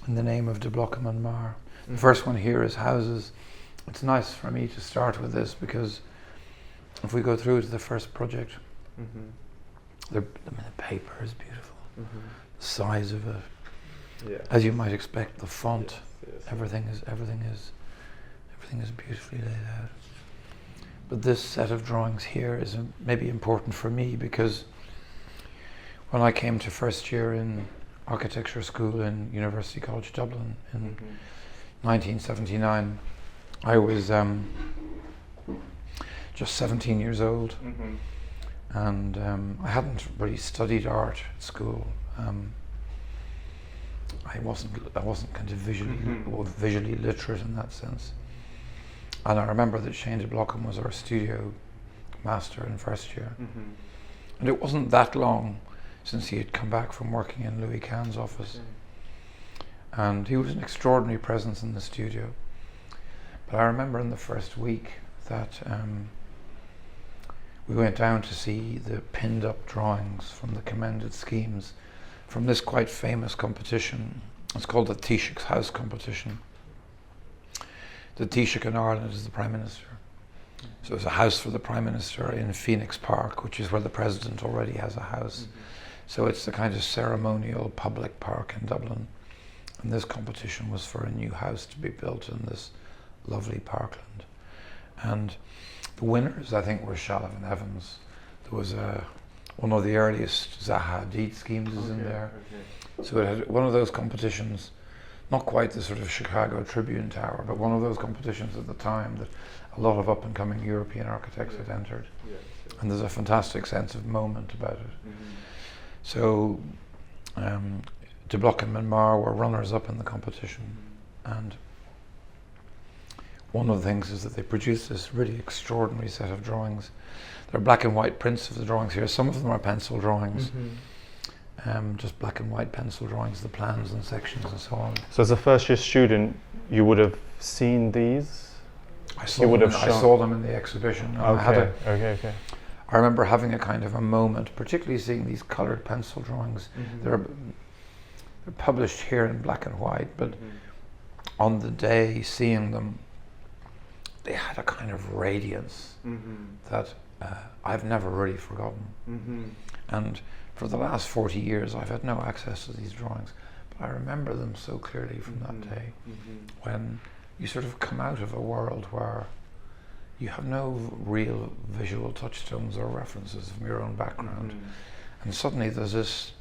in the name of De Blacam and Maar. The first one here is houses. It's nice for me to start with this because if we go through to the first project, the paper is beautiful. The size of it, as you might expect, the font, everything is beautifully laid out. But this set of drawings here is maybe important for me because when I came to first year in architecture school in University College Dublin in 1979, I was just 17 years old, and I hadn't really studied art at school. I wasn't kind of visually literate in that sense. And I remember that SHANE De Blacam was our studio master in first year, and it wasn't that long since he had come back from working in Louis Kahn's office, and he was an extraordinary presence in the studio. But I remember in the first week that we went down to see the pinned up drawings from the commended schemes from this quite famous competition. It's called the Taoiseach's House competition. The Taoiseach in Ireland is the Prime Minister. So it's a house for the Prime Minister in Phoenix Park, which is where the President already has a house. So it's the kind of ceremonial public park in Dublin. And this competition was for a new house to be built in this lovely parkland. And the winners, I think, were Shalliv and Evans. There was one of the earliest Zaha Hadid schemes is in there. So it had one of those competitions, not quite the sort of Chicago Tribune Tower, but one of those competitions at the time that a lot of up-and-coming European architects had entered. And there's a fantastic sense of moment about it. So De Blacam and Maar were runners-up in the competition, and one of the things is that they produced this really extraordinary set of drawings. They're black and white prints of the drawings here. Some of them are pencil drawings, just black and white pencil drawings, the plans and sections and so on. So as a first year student, you would have seen these? I saw them in the exhibition. I remember having a kind of a moment, particularly seeing these coloured pencil drawings. They're published here in black and white, but on the day seeing them, they had a kind of radiance that I've never really forgotten. And for the last 40 years, I've had no access to these drawings, but I remember them so clearly from that day, when you sort of come out of a world where you have no real visual touchstones or references from your own background. And suddenly there's this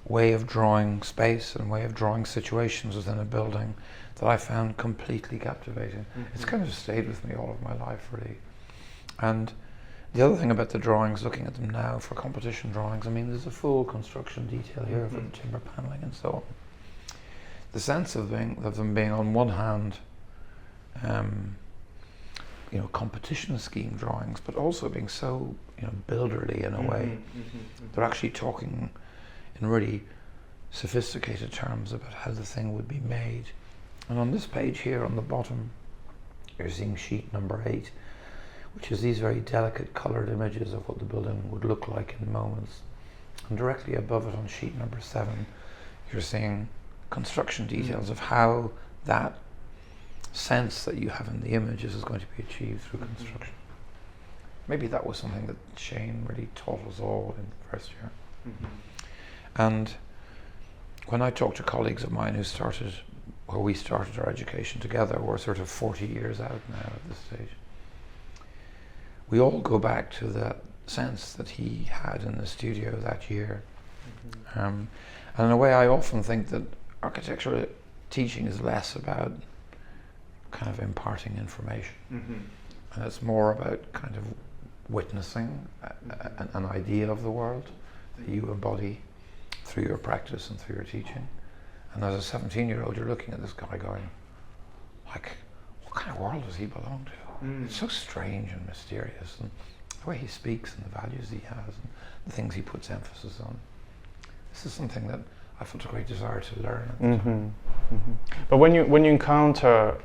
way of drawing space and way of drawing situations within a building that I found completely captivating. It's kind of stayed with me all of my life, really. And the other thing about the drawings, looking at them now for competition drawings, I mean, there's a full construction detail here for the timber panelling and so on. The sense of them being on one hand, you know, competition scheme drawings, but also being so, you know, builderly in a way. They're actually talking in really sophisticated terms about how the thing would be made. And on this page here on the bottom, you're seeing sheet number 8, which is these very delicate coloured images of what the building would look like in moments. And directly above it on sheet number 7, you're seeing construction details of how that sense that you have in the images is going to be achieved through construction. Maybe that was something that SHANE really taught us all in the first year. And when I talk to colleagues of mine who we started our education together, we're sort of 40 years out now at this stage, we all go back to that sense that he had in the studio that year. And in a way, I often think that architectural teaching is less about kind of imparting information, and it's more about kind of witnessing an idea of the world that you embody through your practice and through your teaching. And as a 17-year-old, you're looking at this guy going, like, what kind of world does he belong to? It's so strange and mysterious, and the way he speaks and the values he has and the things he puts emphasis on. This is something that I felt a great desire to learn. But when you encounter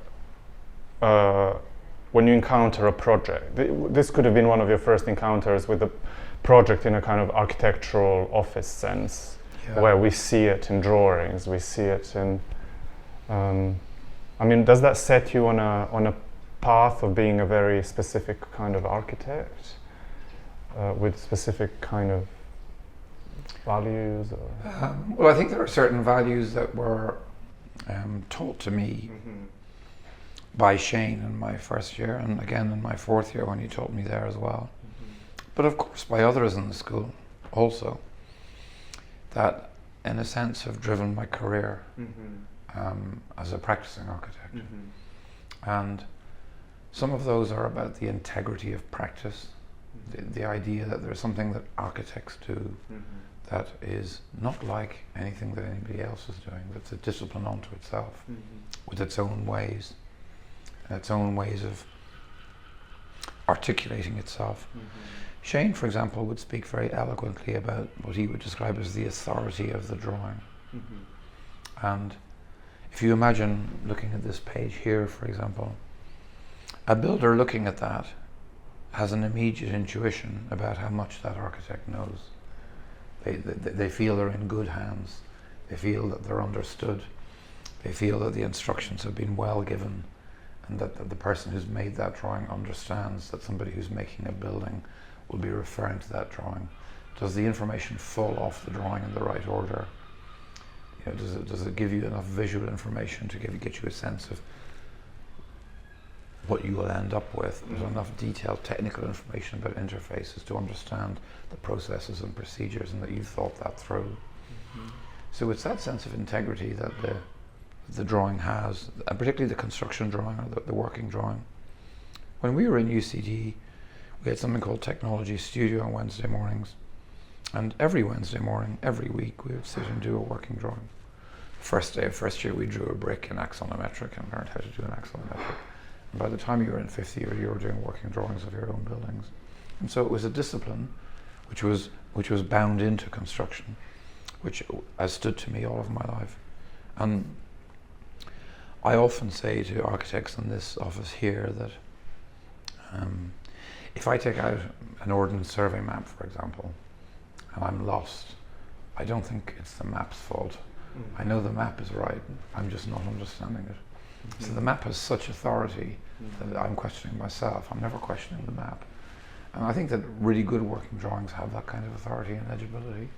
a project, this could have been one of your first encounters with a project in a kind of architectural office sense, where we see it in drawings, we see it in I mean, does that set you on a path of being a very specific kind of architect with specific kind of values? Or? Well, I think there are certain values that were taught to me by Shane in my first year, and again in my fourth year when he taught me there as well. But of course by others in the school also, that in a sense have driven my career as a practicing architect. And some of those are about the integrity of practice, the idea that there's something that architects do that is not like anything that anybody else is doing, that's a discipline unto itself, with its own ways, and its own ways of articulating itself. Shane, for example, would speak very eloquently about what he would describe as the authority of the drawing. And if you imagine looking at this page here, for example, a builder looking at that has an immediate intuition about how much that architect knows. They feel they're in good hands. They feel that they're understood. They feel that the instructions have been well given, and that the person who's made that drawing understands that somebody who's making a building will be referring to that drawing. Does the information fall off the drawing in the right order? You know, does it give you enough visual information to get you a sense of what you will end up with? There's enough detailed technical information about interfaces to understand the processes and procedures, and that you've thought that through. So it's that sense of integrity that the drawing has, and particularly the construction drawing or the working drawing. When we were in UCD, we had something called Technology Studio on Wednesday mornings, and every Wednesday morning, every week, we would sit and do a working drawing. First day of first year, we drew a brick in axonometric and learned how to do an axonometric. And by the time you were in fifth year, you were doing working drawings of your own buildings. And so it was a discipline which was bound into construction, which has stood to me all of my life. And I often say to architects in this office here that if I take out an ordnance survey map, for example, and I'm lost, I don't think it's the map's fault. I know the map is right, I'm just not understanding it. So the map has such authority that I'm questioning myself. I'm never questioning the map. And I think that really good working drawings have that kind of authority and legibility.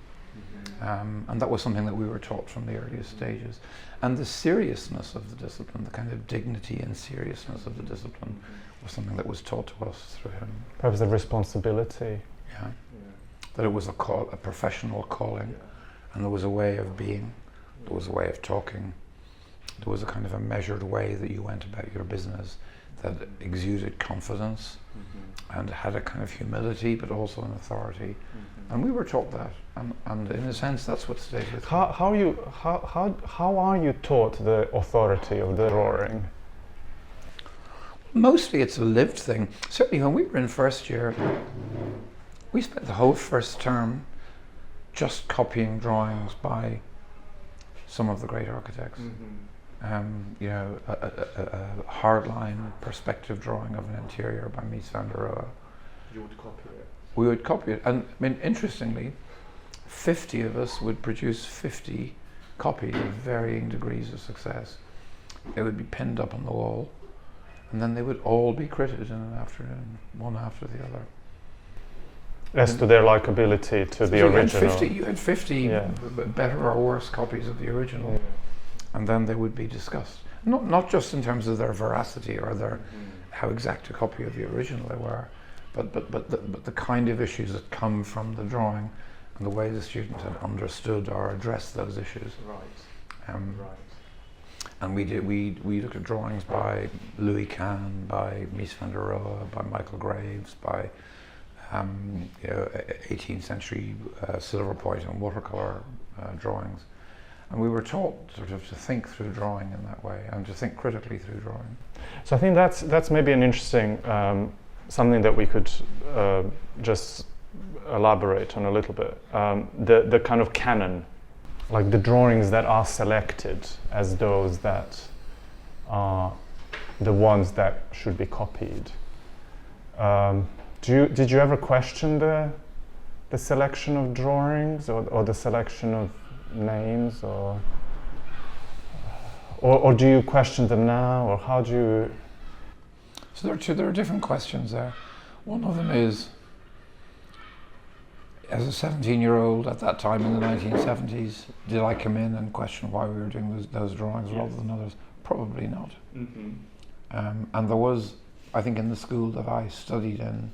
And that was something that we were taught from the earliest stages. And the seriousness of the discipline, the kind of dignity and seriousness of the discipline, was something that was taught to us through him. Perhaps the responsibility. Yeah. That it was a professional calling, and there was a way of being, there was a way of talking, there was a kind of a measured way that you went about your business that exuded confidence and had a kind of humility, but also an authority. And we were taught that, and in a sense, that's what stayed with me. How are you taught the authority of the drawing? Mostly it's a lived thing. Certainly when we were in first year, we spent the whole first term just copying drawings by some of the great architects. You know, a hardline perspective drawing of an interior by Mies van der Rohe. You would copy it? We would copy it, and I mean, interestingly, 50 of us would produce 50 copies of varying degrees of success. They would be pinned up on the wall, and then they would all be critted in an afternoon, one after the other. As to their likability to the original. You had 50 better or worse copies of the original, and then they would be discussed. Not just in terms of their veracity or their how exact a copy of the original they were, but the kind of issues that come from the drawing and the way the student had understood or addressed those issues. And we looked at drawings by Louis Kahn, by Mies van der Rohe, by Michael Graves, by 18th century silver point and watercolor drawings. And we were taught sort of to think through drawing in that way and to think critically through drawing. So I think that's maybe an interesting something that we could just elaborate on a little bit. The kind of canon, like the drawings that are selected as those that are the ones that should be copied. Did you ever question the selection of drawings or the selection of names, Or do you question them now, or how do you? So there are different questions there. One of them is, as a 17-year-old at that time in the 1970s, did I come in and question why we were doing those drawings rather than others? Probably not. And there was, I think, in the school that I studied in,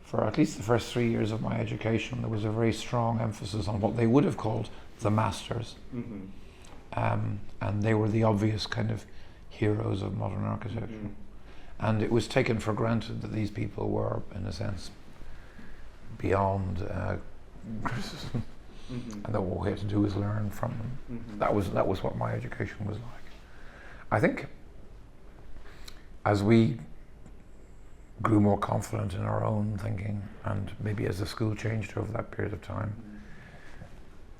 for at least the first 3 years of my education, there was a very strong emphasis on what they would have called the masters. And they were the obvious kind of heroes of modern architecture. And it was taken for granted that these people were, in a sense, beyond criticism, and that what we had to do was learn from them. That was what my education was like. I think as we grew more confident in our own thinking, and maybe as the school changed over that period of time,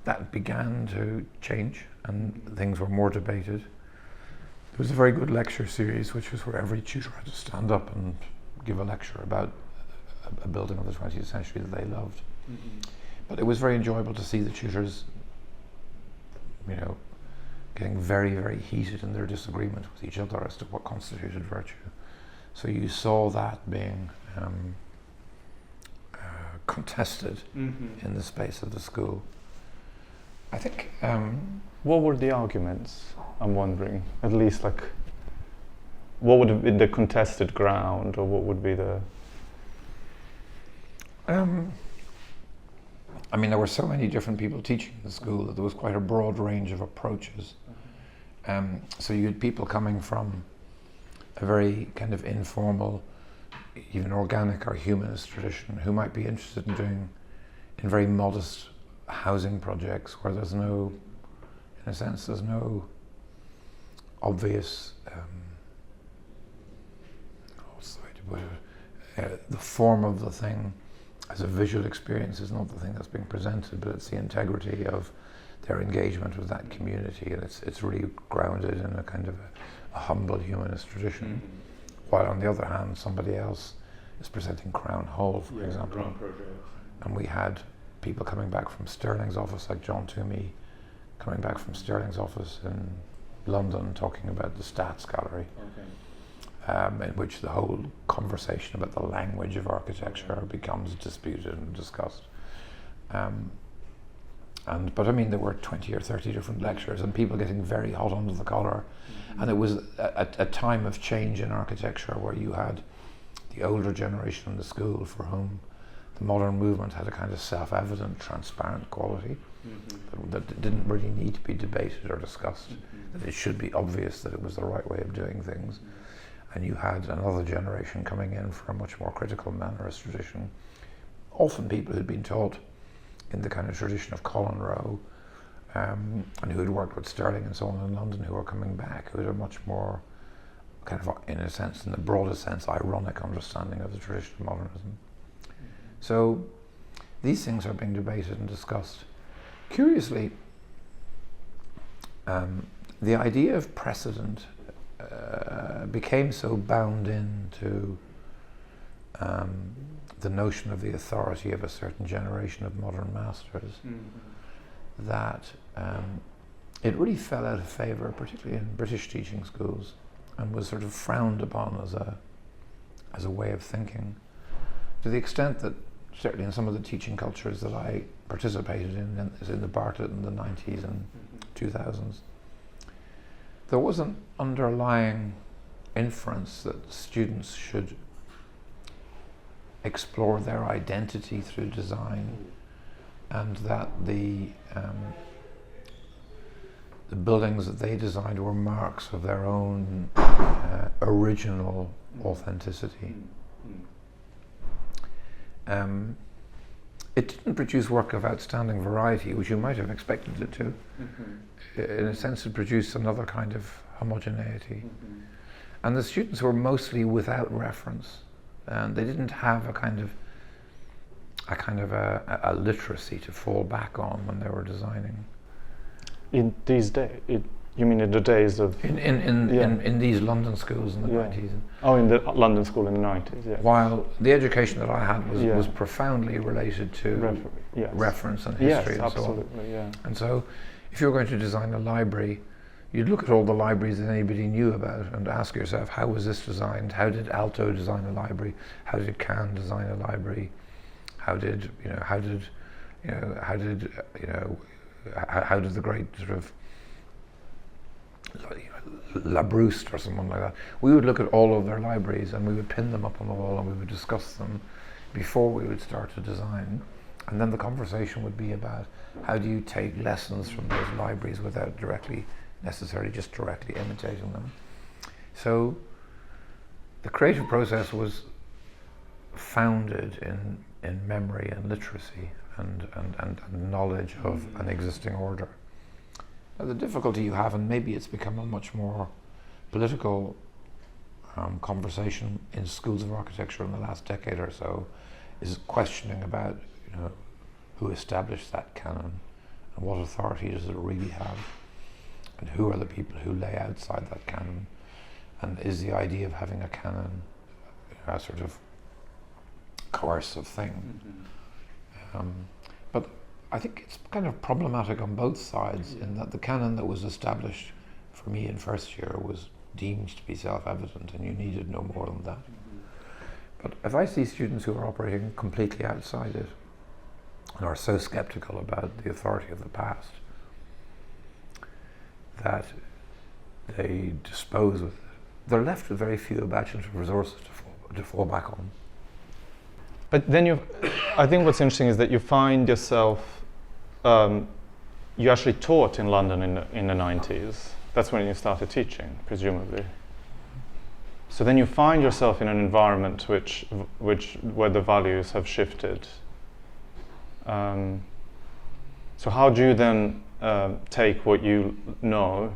that began to change and things were more debated. There was a very good lecture series, which was where every tutor had to stand up and give a lecture about a building of the 20th century that they loved. But it was very enjoyable to see the tutors, you know, getting very, very heated in their disagreement with each other as to what constituted virtue. So you saw that being contested in the space of the school. I think. What were the arguments? I'm wondering. At least, like, what would have been the contested ground, or what would be the? I mean, there were so many different people teaching in the school that there was quite a broad range of approaches. So you had people coming from a very kind of informal, even organic or humanist tradition, who might be interested in doing in very modest housing projects where there's no, in a sense, there's no obvious, what's the way to put it, the form of the thing as a visual experience is not the thing that's being presented, but it's the integrity of their engagement with that community, and it's really grounded in a kind of a humble humanist tradition. While on the other hand, somebody else is presenting Crown Hall, for example. And we had people coming back from Stirling's office, like John Toomey, coming back from Stirling's office in London, talking about the Stats Gallery, in which the whole conversation about the language of architecture becomes disputed and discussed. But I mean, there were 20 or 30 different lectures and people getting very hot under the collar. And it was a time of change in architecture where you had the older generation in the school for whom the modern movement had a kind of self-evident, transparent quality that didn't really need to be debated or discussed, that it should be obvious that it was the right way of doing things. And you had another generation coming in for a much more critical mannerist tradition, often people who'd been taught in the kind of tradition of Colin Rowe, and who had worked with Stirling and so on in London, who were coming back, who had a much more kind of, in a sense, in the broadest sense, ironic understanding of the tradition of modernism. So these things are being debated and discussed. Curiously, the idea of precedent became so bound into the notion of the authority of a certain generation of modern masters that it really fell out of favour, particularly in British teaching schools, and was sort of frowned upon as a way of thinking, to the extent that certainly in some of the teaching cultures that I participated in the Bartlett in the 90s and 2000s, there was an underlying inference that students should explore their identity through design, and that the buildings that they designed were marks of their own original authenticity. It didn't produce work of outstanding variety, which you might have expected it to. In a sense, it produced another kind of homogeneity. And the students were mostly without reference, and they didn't have a kind of a literacy to fall back on when they were designing. In these days, you mean in the days of in these London schools in the 90s? Oh, in the London school in the 90s. Yeah. While the education that I had was profoundly related to reference and history and so on. Yeah. And so, if you were going to design a library, you'd look at all the libraries that anybody knew about and ask yourself, how was this designed? How did Aalto design a library? How did Cannes design a library? How did the great sort of Labrouste or someone like that? We would look at all of their libraries and we would pin them up on the wall and we would discuss them before we would start to design. And then the conversation would be about how do you take lessons from those libraries without necessarily just directly imitating them. So the creative process was founded in memory and literacy and knowledge of an existing order. Now, the difficulty you have, and maybe it's become a much more political conversation in schools of architecture in the last decade or so, is questioning about who established that canon and what authority does it really have, and who are the people who lay outside that canon, and is the idea of having a canon a sort of coercive thing. But I think it's kind of problematic on both sides in that the canon that was established for me in first year was deemed to be self-evident and you needed no more than that. But if I see students who are operating completely outside it and are so skeptical about the authority of the past that they dispose with it, they're left with very few imaginative resources to fall back on. But then I think what's interesting is that you find yourself, you actually taught in London in the 90s. That's when you started teaching, presumably. So then you find yourself in an environment where the values have shifted. So how do you then take what you know,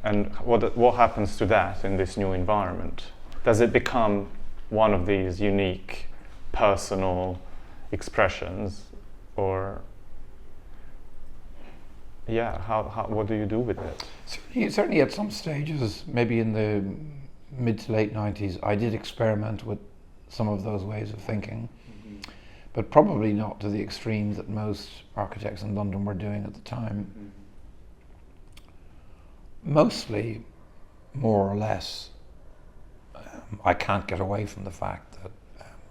and what happens to that in this new environment? Does it become one of these unique personal expressions, or what do you do with it? Certainly at some stages, maybe in the mid to late 90s, I did experiment with some of those ways of thinking, but probably not to the extremes that most architects in London were doing at the time. Mostly, more or less, I can't get away from the fact that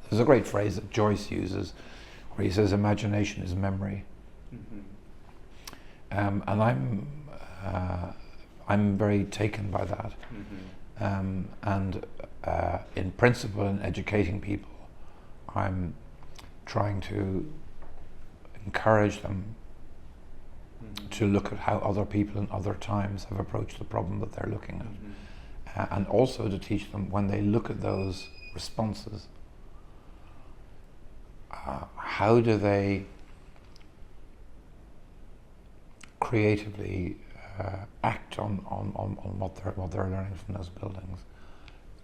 there's a great phrase that Joyce uses where he says imagination is memory. And I'm very taken by that. And in principle, in educating people, I'm trying to encourage them to look at how other people in other times have approached the problem that they're looking at. And also to teach them, when they look at those responses, how do they creatively act on what they're learning from those buildings?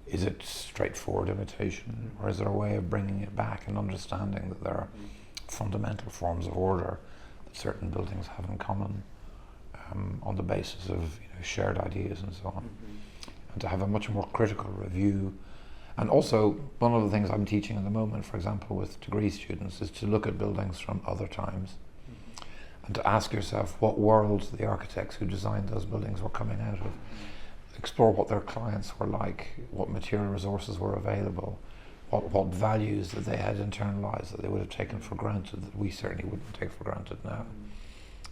Is it straightforward imitation, or is there a way of bringing it back and understanding that there are fundamental forms of order that certain buildings have in common on the basis of shared ideas and so on? And to have a much more critical review. And also, one of the things I'm teaching at the moment, for example, with degree students, is to look at buildings from other times and to ask yourself what worlds the architects who designed those buildings were coming out of. Explore what their clients were like, what material resources were available, what values that they had internalized that they would have taken for granted that we certainly wouldn't take for granted now.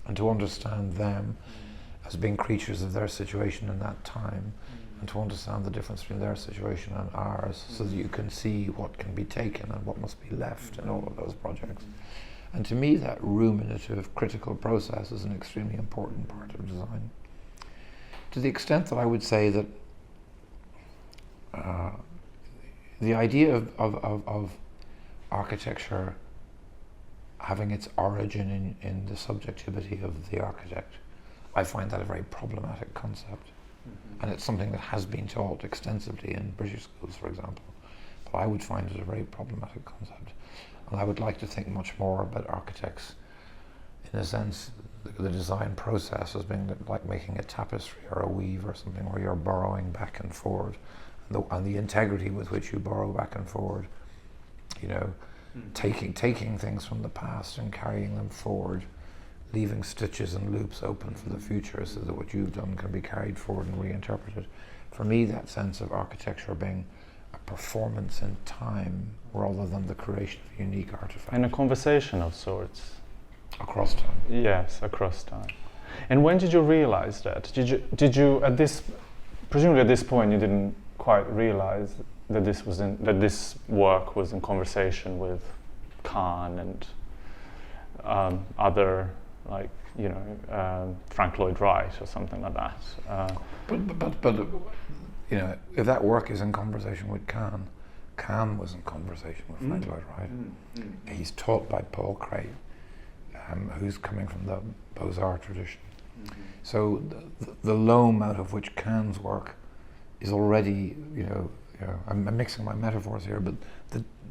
And to understand them as being creatures of their situation in that time, and to understand the difference between their situation and ours, so that you can see what can be taken and what must be left in all of those projects. And to me, that ruminative, critical process is an extremely important part of design. To the extent that I would say that the idea of architecture having its origin in the subjectivity of the architect, I find that a very problematic concept. And it's something that has been taught extensively in British schools, for example. But I would find it a very problematic concept. And I would like to think much more about architects, in a sense, the design process as being like making a tapestry or a weave or something where you're borrowing back and forward. And the integrity with which you borrow back and forward, taking things from the past and carrying them forward leaving stitches and loops open for the future so that what you've done can be carried forward and reinterpreted. For me, that sense of architecture being a performance in time rather than the creation of a unique artifact. And a conversation of sorts. Across time. Yes, across time. And when did you realize that? Did you at this, presumably at this point you didn't quite realize that this work was in conversation with Kahn and other, like, you know, Frank Lloyd Wright or something like that. But you know, if that work is in conversation with Kahn was in conversation with Frank Lloyd Wright. He's taught by Paul Cray, who's coming from the Beaux-Arts tradition. So the loam out of which Kahn's work is already, you know, I'm mixing my metaphors here, but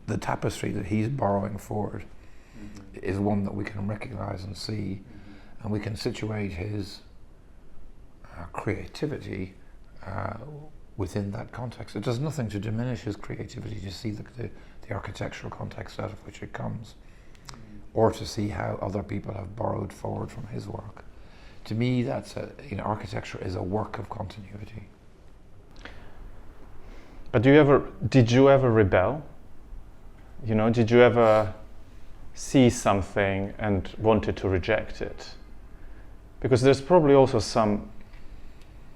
the tapestry that he's borrowing forward is one that we can recognize and see, and we can situate his creativity within that context. It does nothing to diminish his creativity to see the architectural context out of which it comes, or to see how other people have borrowed forward from his work. To me, that's architecture is a work of continuity. But did you ever rebel? You know, did you ever see something and wanted to reject it? Because there's probably also some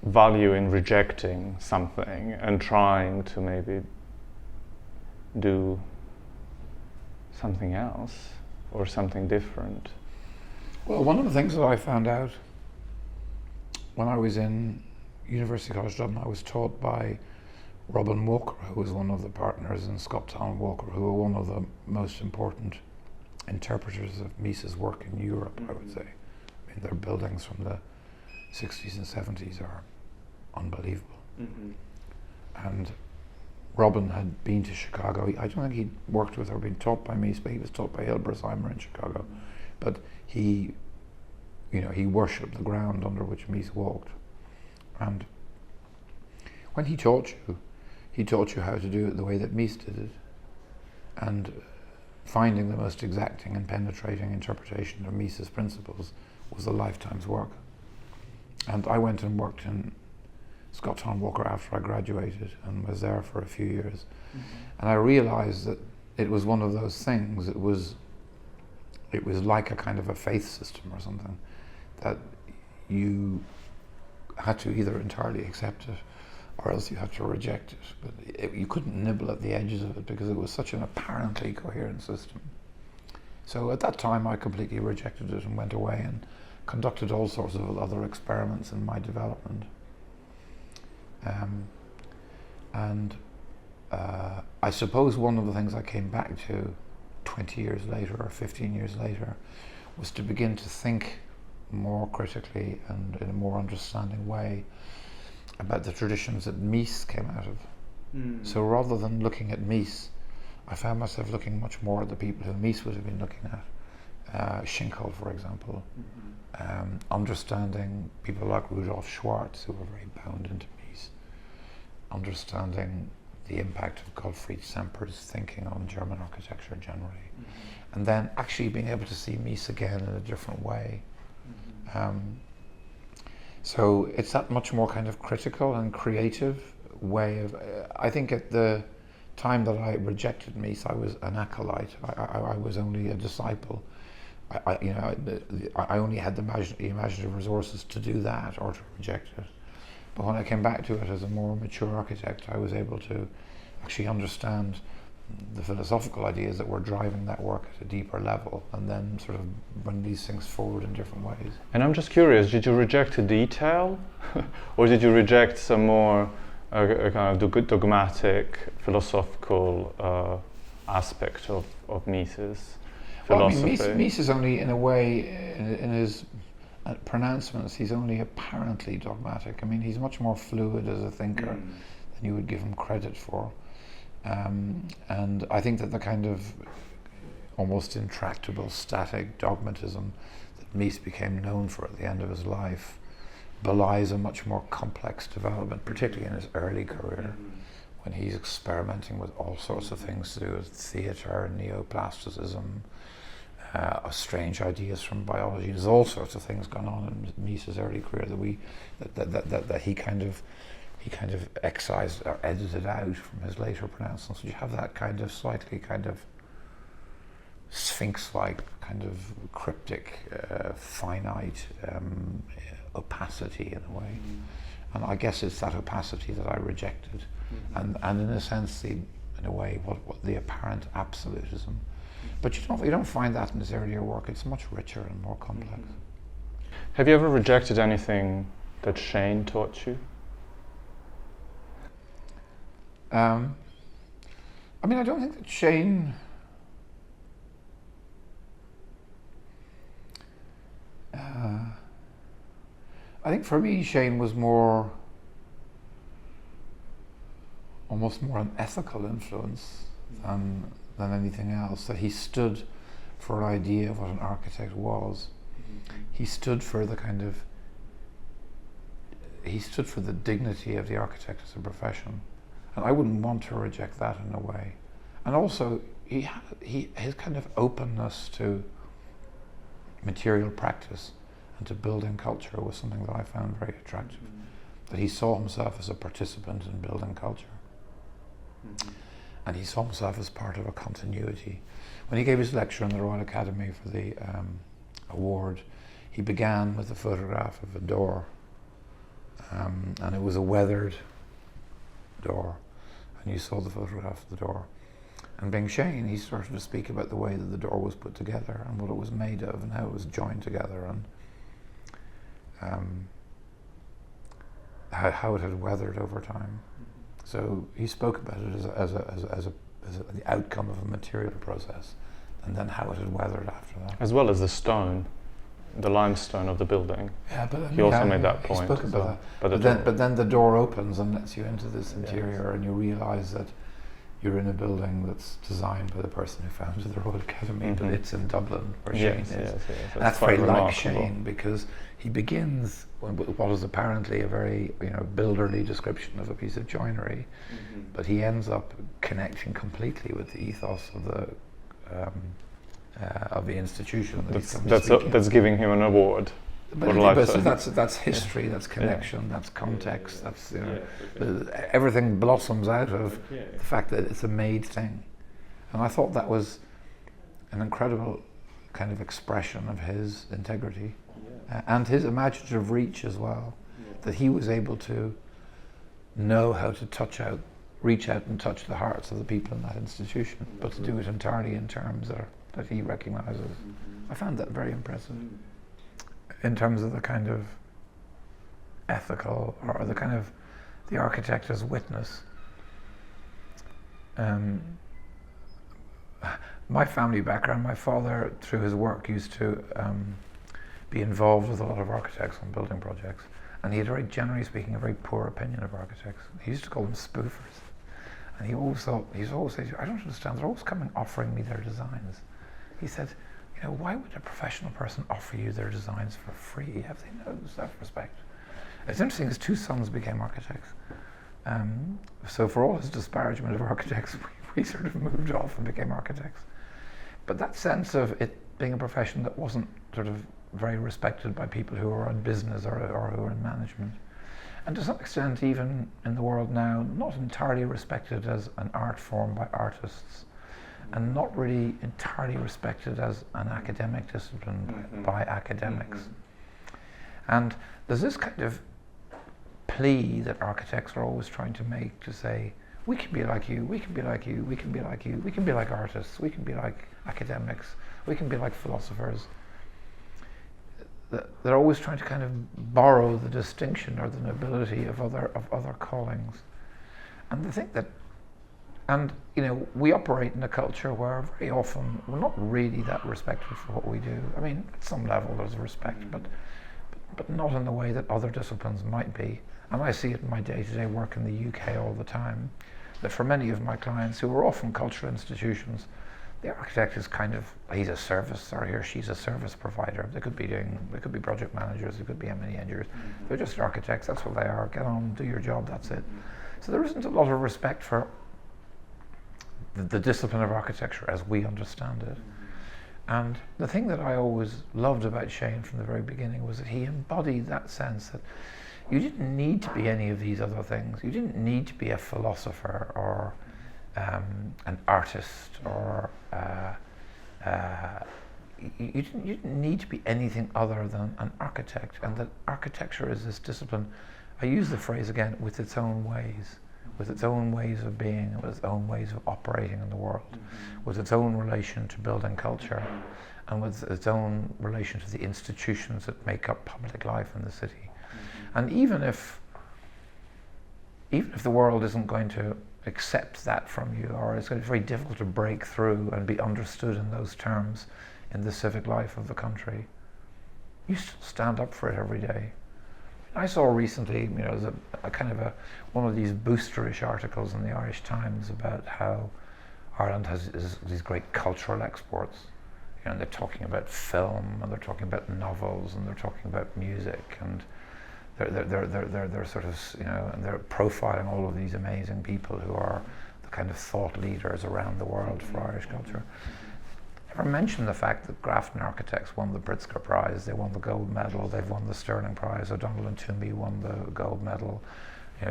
value in rejecting something and trying to maybe do something else or something different. Well, one of the things that I found out when I was in University College Dublin, I was taught by Robin Walker, who was one of the partners, and Scott Tallon Walker, who were one of the most important interpreters of Mies's work in Europe, I would say. I mean, their buildings from the 60s and 70s are unbelievable. And Robin had been to Chicago. I don't think he'd worked with or been taught by Mies, but he was taught by Hilbersheimer in Chicago. But he worshipped the ground under which Mies walked. And when he taught you how to do it the way that Mies did it. And finding the most exacting and penetrating interpretation of Mies's principles was a lifetime's work. And I went and worked in Scott Tallon Walker after I graduated and was there for a few years. And I realized that it was one of those things, it was like a kind of a faith system or something, that you had to either entirely accept it or else you had to reject it. But you couldn't nibble at the edges of it because it was such an apparently coherent system. So at that time I completely rejected it and went away and conducted all sorts of other experiments in my development. I suppose one of the things I came back to 20 years later or 15 years later was to begin to think more critically and in a more understanding way about the traditions that Mies came out of. So rather than looking at Mies, I found myself looking much more at the people who Mies would have been looking at. Schinkel, for example. Understanding people like Rudolf Schwarz, who were very bound into Mies. Understanding the impact of Gottfried Semper's thinking on German architecture generally. And then actually being able to see Mies again in a different way. So it's that much more kind of critical and creative way of, I think at the time that I rejected Mies, I was an acolyte. I was only a disciple. I only had the imaginative resources to do that or to reject it. But when I came back to it as a more mature architect, I was able to actually understand the philosophical ideas that were driving that work at a deeper level, and then sort of bring these things forward in different ways. And I'm just curious, did you reject a detail? Or did you reject some more a kind of dogmatic, philosophical aspect of Mies's philosophy? Well, I mean, Mies is only, in a way, in his pronouncements, he's only apparently dogmatic. I mean, he's much more fluid as a thinker than you would give him credit for. And I think that the kind of almost intractable, static dogmatism that Mies became known for at the end of his life belies a much more complex development, particularly in his early career, when he's experimenting with all sorts of things to do with theatre, neoplasticism, strange ideas from biology. There's all sorts of things going on in Misa's early career that he kind of excised or edited out from his later pronouncements. So you have that kind of slightly kind of sphinx-like, kind of cryptic, finite opacity in a way. And I guess it's that opacity that I rejected, and in a sense, in a way, what the apparent absolutism. But you don't find that in his earlier work. It's much richer and more complex. Have you ever rejected anything that Shane taught you? I mean, I don't think that Shane. I think for me, Shane was almost more an ethical influence than anything else. That he stood for an idea of what an architect was. He stood for the dignity of the architect as a profession, and I wouldn't want to reject that in a way. And also, his kind of openness to material practice and to building culture was something that I found very attractive. That he saw himself as a participant in building culture. And he saw himself as part of a continuity. When he gave his lecture in the Royal Academy for the award, he began with a photograph of a door, and it was a weathered door, and you saw the photograph of the door. And being Shane, he started to speak about the way that the door was put together and what it was made of and how it was joined together, and how it had weathered over time. So he spoke about it as the outcome of a material process, and then how it had weathered after that. As well as the stone, the limestone of the building. Yeah, but he also made that point. He spoke about that. But then the door opens and lets you into this interior, and you realise that you're in a building that's designed by the person who founded the Royal Academy, but it's in Dublin, where Shane is. Yes, and that's very like Shane, because he begins with what is apparently a very builderly description of a piece of joinery, but he ends up connecting completely with the ethos of the institution. That's giving him an award. But that's history, that's connection, that's context, that's everything blossoms out of the fact that it's a made thing. And I thought that was an incredible kind of expression of his integrity and his imaginative reach as well, that he was able to know how to reach out and touch the hearts of the people in that institution, but to do it entirely in terms that he recognises. I found that very impressive. In terms of the kind of ethical, or the kind of the architect as witness. My family background, my father, through his work, used to be involved with a lot of architects on building projects, and he had, very generally speaking, a very poor opinion of architects. He used to call them spoofers, and he always said, "I don't understand. They're always coming offering me their designs." He said, why would a professional person offer you their designs for free? Have they no self-respect? It's interesting, his two sons became architects. So for all his disparagement of architects, we sort of moved off and became architects. But that sense of it being a profession that wasn't sort of very respected by people who are in business or who are in management. And to some extent, even in the world now, not entirely respected as an art form by artists, and not really entirely respected as an academic discipline by academics. And there's this kind of plea that architects are always trying to make, to say, we can be like you, we can be like you, we can be like you, we can be like artists, we can be like academics, we can be like philosophers. They're always trying to kind of borrow the distinction or the nobility of other callings. And they think that, and we operate in a culture where very often we're not really that respected for what we do. I mean, at some level there's respect, but not in the way that other disciplines might be. And I see it in my day-to-day work in the UK all the time, that for many of my clients who are often cultural institutions, the architect is kind of, he's a service, or he or she's a service provider. They could be project managers, they could be M&E engineers. They're just architects, that's what they are. Get on, do your job, that's it. So there isn't a lot of respect for the discipline of architecture as we understand it. And the thing that I always loved about Shane from the very beginning was that he embodied that sense that you didn't need to be any of these other things. You didn't need to be a philosopher or an artist or you didn't need to be anything other than an architect, and that architecture is this discipline, I use the phrase again, with its own ways of being, with its own ways of operating in the world, with its own relation to building culture, and with its own relation to the institutions that make up public life in the city. And even if the world isn't going to accept that from you, or it's going to be very difficult to break through and be understood in those terms in the civic life of the country, you still stand up for it every day. I saw recently, there's a kind of one of these boosterish articles in the Irish Times about how Ireland has these great cultural exports. And they're talking about film, and they're talking about novels, and they're talking about music, and they're sort of, and they're profiling all of these amazing people who are the kind of thought leaders around the world for Irish culture. Never mention the fact that Grafton Architects won the Pritzker Prize, they won the gold medal, they've won the Stirling Prize, O'Donnell and Toomey won the gold medal,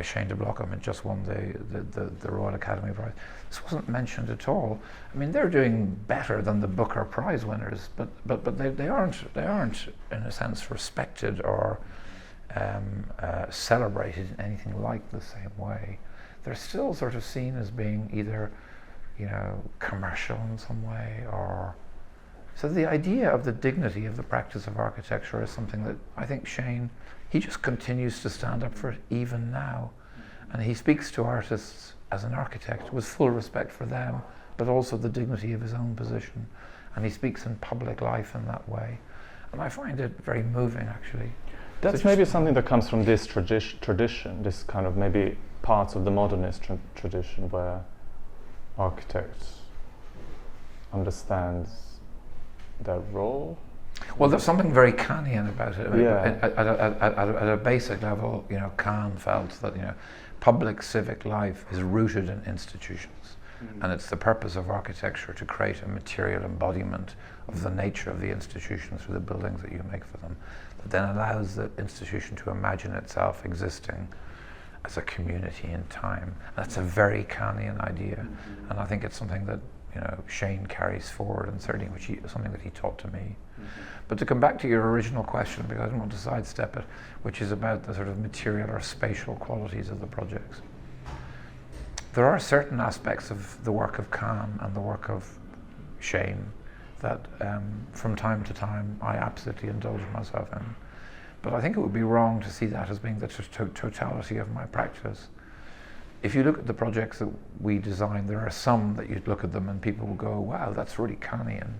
Shane de Blacam had just won the Royal Academy Prize. This wasn't mentioned at all. I mean, they're doing better than the Booker Prize winners, but they aren't in a sense respected or celebrated in anything like the same way. They're still sort of seen as being either commercial in some way, or so the idea of the dignity of the practice of architecture is something that I think Shane, he just continues to stand up for it even now, and he speaks to artists as an architect with full respect for them, but also the dignity of his own position, and he speaks in public life in that way, and I find it very moving actually. That's maybe something that comes from this tradition, this kind of maybe parts of the modernist tradition where architects understands their role. Well, there's something very Kantian about it. I mean, yeah. At a basic level, Kant felt that public civic life is rooted in institutions, and it's the purpose of architecture to create a material embodiment of the nature of the institution through the buildings that you make for them, that then allows the institution to imagine itself existing as a community in time. That's a very Kantian idea, and I think it's something that Shane carries forward, and certainly something that he taught to me. But to come back to your original question, because I don't want to sidestep it, which is about the sort of material or spatial qualities of the projects. There are certain aspects of the work of Kahn and the work of Shane that from time to time I absolutely indulge myself in. But I think it would be wrong to see that as being the totality of my practice. If you look at the projects that we design, there are some that you'd look at them and people will go, wow, that's really Kantian.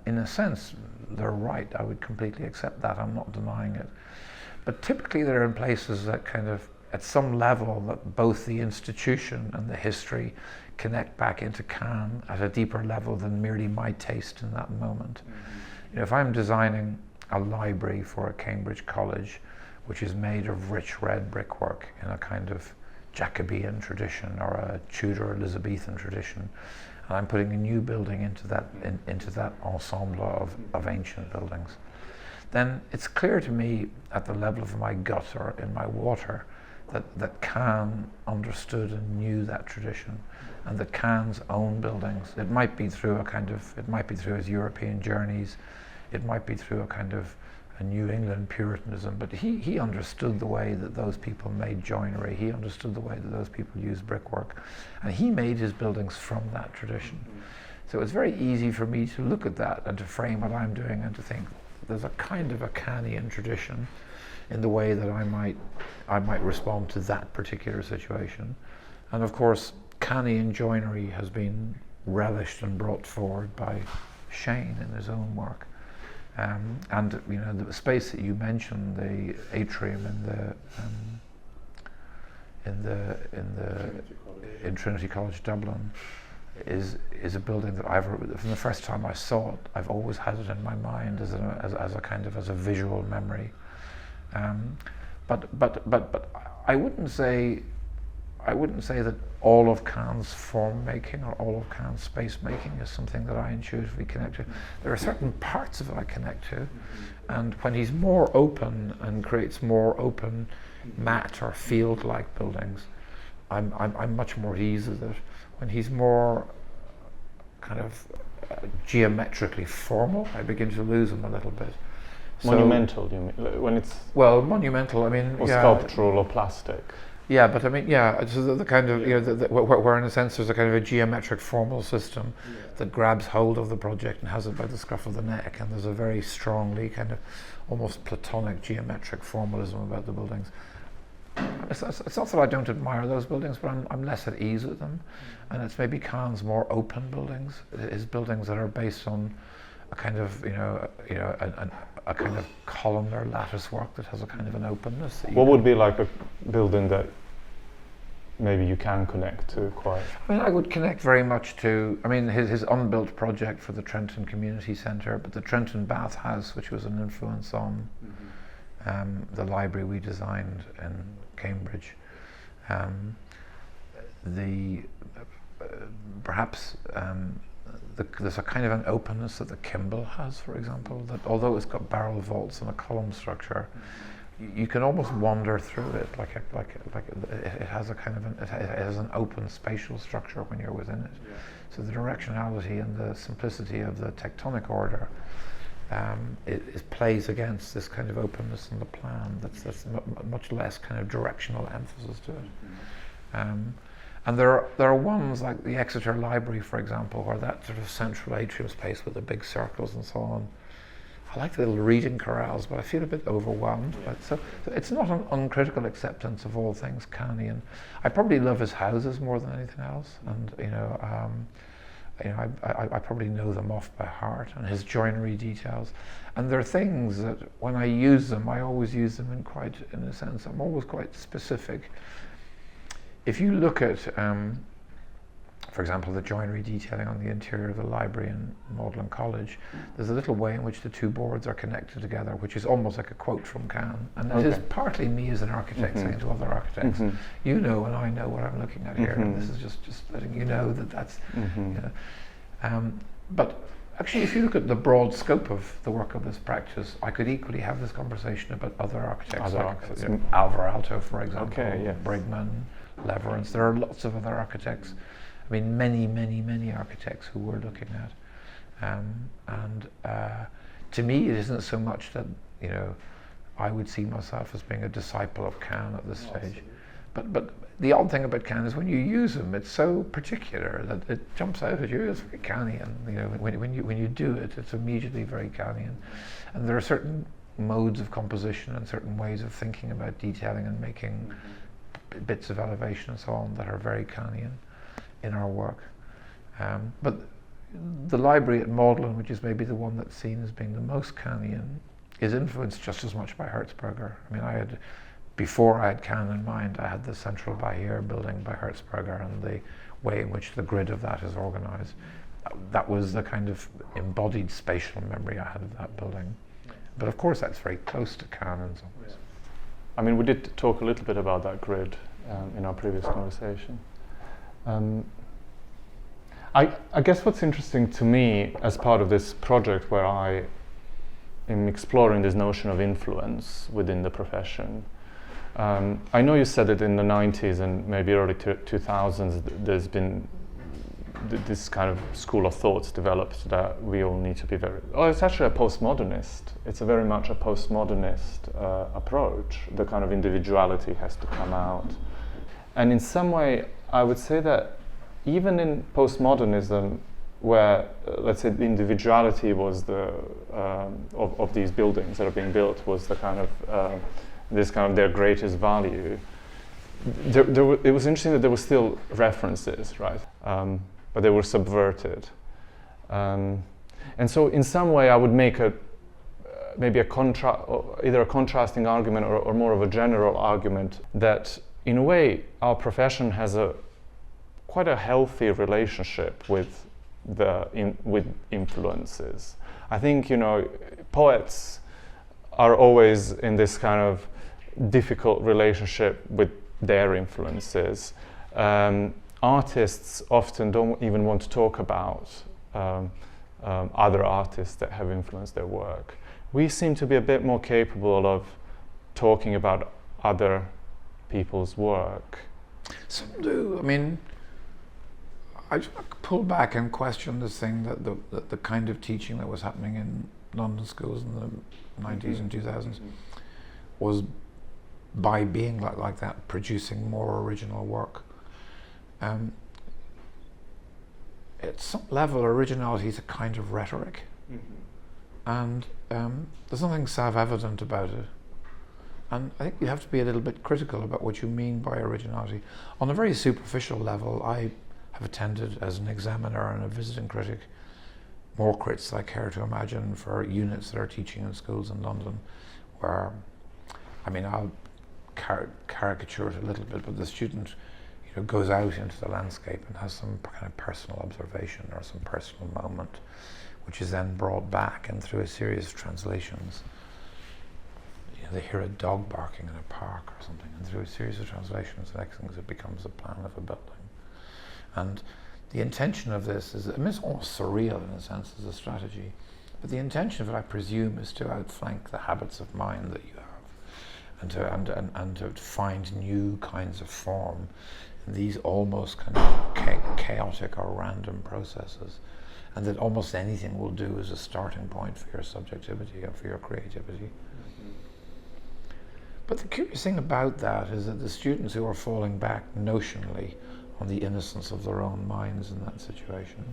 In a sense, they're right. I would completely accept that. I'm not denying it. But typically they're in places that kind of, at some level, that both the institution and the history connect back into Kahn at a deeper level than merely my taste in that moment. If I'm designing a library for a Cambridge college, which is made of rich red brickwork in a kind of Jacobean tradition or a Tudor Elizabethan tradition, and I'm putting a new building into that ensemble of ancient buildings, then it's clear to me at the level of my gut or in my water that Kahn understood and knew that tradition, and that Kahn's own buildings, it might be through his European journeys, it might be through a kind of a New England Puritanism, but he understood the way that those people made joinery, he understood the way that those people used brickwork, and he made his buildings from that tradition. So it's very easy for me to look at that and to frame what I'm doing and to think there's a kind of a Kantian tradition in the way that I might respond to that particular situation. And of course, Kantian joinery has been relished and brought forward by Shane in his own work. And the space that you mentioned, the atrium in Trinity College Dublin, is a building that from the first time I saw it, I've always had it in my mind as a visual memory. But I wouldn't say I wouldn't say that all of Cannes form making or all of Cannes space making is something that I intuitively connect to. There are certain parts of it I connect to, and when he's more open and creates more open mat or field-like buildings, I'm much more at ease with it. When he's more kind of geometrically formal, I begin to lose him a little bit. Monumental, you mean? When it's monumental. I mean, or sculptural or plastic. Yeah, but I mean, so the kind of, where in a sense there's a kind of a geometric formal system that grabs hold of the project and has it by the scruff of the neck, and there's a very strongly kind of almost Platonic geometric formalism about the buildings. It's not that I don't admire those buildings, but I'm less at ease with them, and it's maybe Cannes' more open buildings. It is buildings that are based on a kind of, a kind of columnar lattice work that has a kind of an openness. What would be like a building that maybe you can connect to quite? I mean, I would connect very much to, his unbuilt project for the Trenton Community Centre, but the Trenton Bath House, which was an influence on the library we designed in Cambridge. There's a kind of an openness that the Kimball has, for example, that although it's got barrel vaults and a column structure, you can almost wander through it like it has a kind of it has an open spatial structure when you're within it. Yeah. So the directionality and the simplicity of the tectonic order it plays against this kind of openness in the plan. That's much less kind of directional emphasis to it. And there are ones like the Exeter Library, for example, where that sort of central atrium space with the big circles and so on. I like the little reading corrals, but I feel a bit overwhelmed. Yeah. So it's not an uncritical acceptance of all things Cannian. I probably love his houses more than anything else, and I probably know them off by heart, and his joinery details. And there are things that when I use them, I always use them in a sense, I'm always quite specific. If you look at, for example, the joinery detailing on the interior of the library in Magdalene College, there's a little way in which the two boards are connected together, which is almost like a quote from Cannes. And it is partly me as an architect saying to other architects, you know and I know what I'm looking at here, and this is just letting you know that that's, but actually, if you look at the broad scope of the work of this practice, I could equally have this conversation about other architects, Alvar Aalto, for example, Brigman, Leverance. There are lots of other architects. I mean, many architects who we're looking at. And to me, it isn't so much that, I would see myself as being a disciple of Cannes at this stage. But the odd thing about Cannes is when you use them, it's so particular that it jumps out at you as very Cannian. When you do it, it's immediately very Cannian. And there are certain modes of composition and certain ways of thinking about detailing and making bits of elevation and so on that are very Cannian in our work. But the library at Magdalene, which is maybe the one that's seen as being the most Cannian, is influenced just as much by Herzberger. I mean, before I had Cannes in mind, I had the Central Bahir building by Herzberger and the way in which the grid of that is organized. That was the kind of embodied spatial memory I had of that building. But of course that's very close to Cannes in some ways. I mean, we did talk a little bit about that grid in our previous conversation. I guess what's interesting to me as part of this project where I am exploring this notion of influence within the profession, I know you said it in the 90s and maybe early 2000s, there's been this kind of school of thoughts developed that we all need to be it's actually a postmodernist. It's very much a postmodernist approach. The kind of individuality has to come out. And in some way, I would say that even in postmodernism, where, let's say, the individuality was of these buildings that are being built was the kind of, their greatest value, it was interesting that there were still references, right? But they were subverted. And so in some way I would make maybe either a contrasting argument or more of a general argument that in a way our profession has quite a healthy relationship with influences. I think, poets are always in this kind of difficult relationship with their influences. artists often don't even want to talk about other artists that have influenced their work. We seem to be a bit more capable of talking about other people's work. Some do. I mean, I just pull back and question this thing that the kind of teaching that was happening in London schools in the 90s and 2000s was, by being like that, producing more original work. At some level, originality is a kind of rhetoric, and there's nothing self-evident about it. And I think you have to be a little bit critical about what you mean by originality. On a very superficial level, I have attended as an examiner and a visiting critic more crits than I care to imagine for units that are teaching in schools in London, where, I mean, I'll caricature it a little bit, but the student, you know, goes out into the landscape and has some kind of personal observation or some personal moment, which is then brought back, and through a series of translations, you know, they hear a dog barking in a park or something, and through a series of translations, the next thing is it becomes a plan of a building. And the intention of this is, I mean, it's almost surreal in a sense as a strategy, but the intention of it, I presume, is to outflank the habits of mind that you have, and to find new kinds of form in these almost kind of chaotic or random processes, and that almost anything will do as a starting point for your subjectivity or for your creativity. But the curious thing about that is that the students who are falling back notionally on the innocence of their own minds in that situation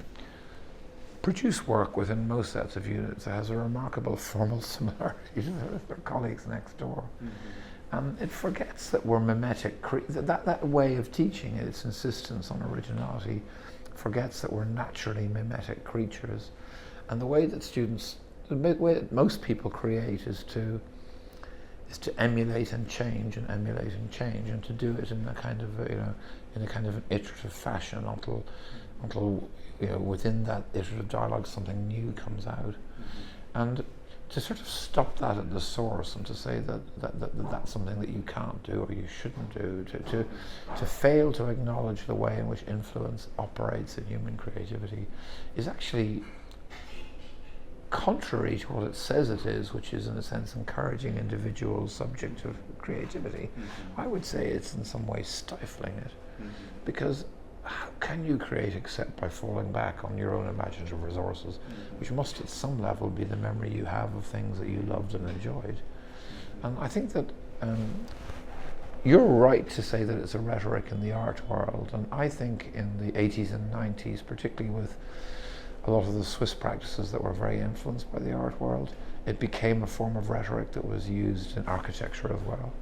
produce work within most sets of units that has a remarkable formal similarity to their colleagues next door. And it forgets that we're mimetic, that way of teaching, its insistence on originality, forgets that we're naturally mimetic creatures. And the way that students, the way that most people create is to emulate and change and emulate and change, and to do it in a kind of, you know, in a kind of an iterative fashion until you know, within that iterative dialogue something new comes out. And to sort of stop that at the source and to say that's something that you can't do or you shouldn't do, to fail to acknowledge the way in which influence operates in human creativity is actually contrary to what it says it is, which is in a sense encouraging individual subjective creativity. I would say it's in some way stifling it, because how can you create except by falling back on your own imaginative resources, which must at some level be the memory you have of things that you loved and enjoyed. And I think that you're right to say that it's a rhetoric in the art world, and I think in the 80s and 90s, particularly with a lot of the Swiss practices that were very influenced by the art world, it became a form of rhetoric that was used in architecture as well.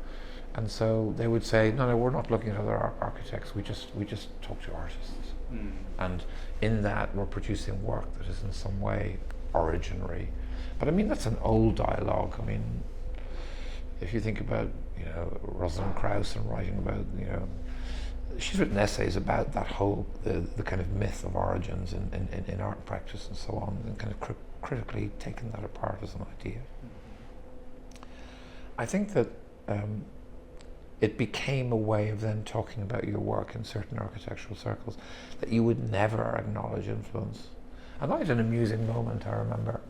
And so they would say, no, we're not looking at other architects, we just talk to artists. And in that we're producing work that is in some way originary. But I mean, that's an old dialogue. I mean, if you think about, you know, Rosalind Krauss and writing about, you know, she's written essays about that whole, the kind of myth of origins in art practice and so on, and kind of critically taken that apart as an idea. I think that it became a way of then talking about your work in certain architectural circles that you would never acknowledge influence. And I had an amusing moment, I remember.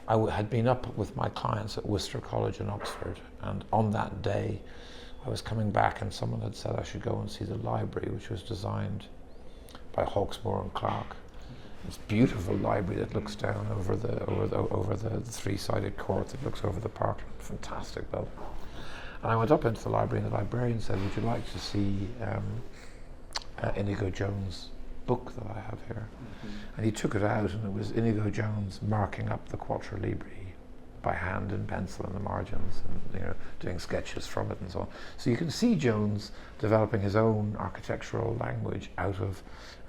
I had been up with my clients at Worcester College in Oxford, and on that day I was coming back and someone had said I should go and see the library, which was designed by Hawksmoor and Clark. This beautiful library that looks down over the three-sided court that looks over the park. Fantastic building. And I went up into the library and the librarian said, would you like to see Inigo Jones' book that I have here? And he took it out, and it was Inigo Jones marking up the Quattro Libri by hand and pencil in the margins, and, you know, doing sketches from it and so on. So you can see Jones developing his own architectural language out of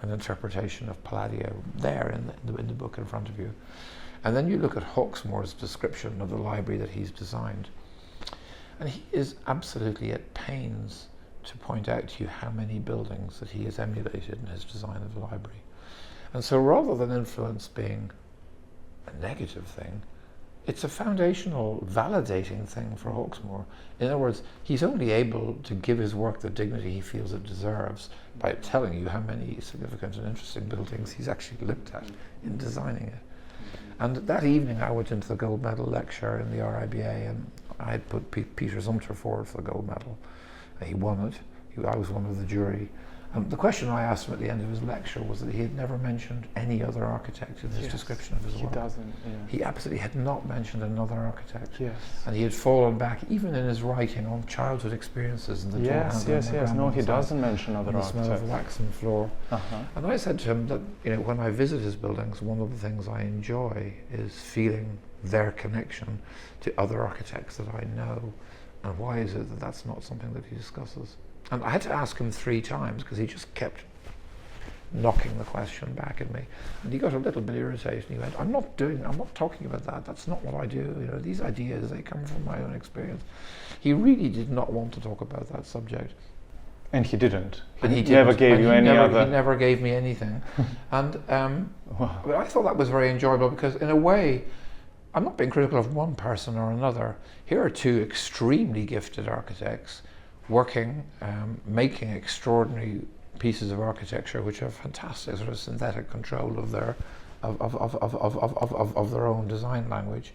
an interpretation of Palladio there in the book in front of you. And then you look at Hawksmoor's description of the library that he's designed, and he is absolutely at pains to point out to you how many buildings that he has emulated in his design of the library. And so rather than influence being a negative thing, it's a foundational, validating thing for Hawksmoor. In other words, he's only able to give his work the dignity he feels it deserves by telling you how many significant and interesting buildings he's actually looked at in designing it. And that evening I went into the gold medal lecture in the RIBA, and I had put Peter Zumthor forward for the gold medal. He won it. I was one of the jury. The question I asked him at the end of his lecture was that he had never mentioned any other architect in his description of his work. He doesn't, yeah. He absolutely had not mentioned another architect. Yes. And he had fallen back, even in his writing, on childhood experiences and the door handle. Yes. No, he doesn't mention other architects. The smell of wax on the floor. And I said to him that, you know, when I visit his buildings, one of the things I enjoy is feeling their connection to other architects that I know. And why is it that that's not something that he discusses? And I had to ask him 3 times because he just kept knocking the question back at me. And he got a little bit irritated. He went, I'm not talking about that. That's not what I do. You know, these ideas, they come from my own experience. He really did not want to talk about that subject. And he didn't. He never gave you any other. He never gave me anything. And but I thought that was very enjoyable because, in a way, I'm not being critical of one person or another. Here are 2 extremely gifted architects working, making extraordinary pieces of architecture which have fantastic sort of synthetic control of their own design language.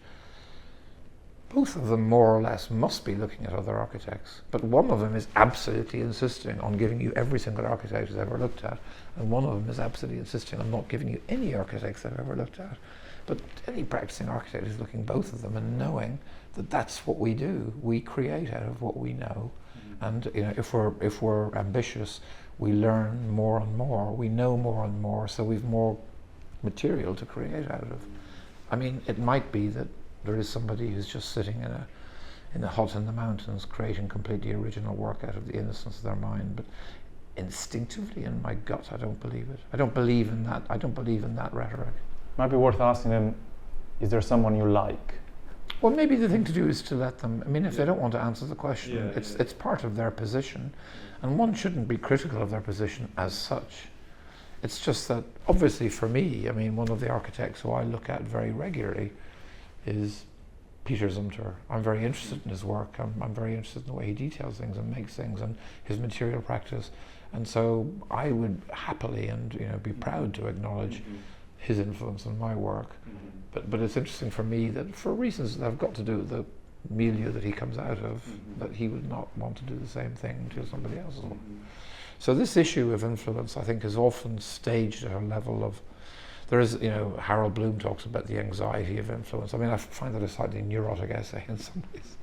Both of them more or less must be looking at other architects, but one of them is absolutely insisting on giving you every single architect he's ever looked at, and one of them is absolutely insisting on not giving you any architects they've ever looked at. But any practicing architect is looking at both of them and knowing that that's what we do. We create out of what we know. And you know, if we're ambitious, we learn more and more. We know more and more, so we've more material to create out of. I mean, it might be that there is somebody who's just sitting in a hut in the mountains, creating completely original work out of the innocence of their mind. But instinctively, in my gut, I don't believe it. I don't believe in that. I don't believe in that rhetoric. Might be worth asking them: is there someone you like? Well, maybe the thing to do is to let them, I mean, if they don't want to answer the question, it's part of their position, and one shouldn't be critical of their position as such. It's just that, obviously for me, I mean, one of the architects who I look at very regularly is Peter Zumthor. I'm very interested in his work. I'm very interested in the way he details things and makes things and his material practice. And so I would happily and, you know, be proud to acknowledge his influence on my work. But it's interesting for me that for reasons that have got to do with the milieu that he comes out of, that he would not want to do the same thing to somebody else's work. So this issue of influence, I think, is often staged at a level of, there is, you know, Harold Bloom talks about the anxiety of influence. I mean, I find that a slightly neurotic essay in some ways.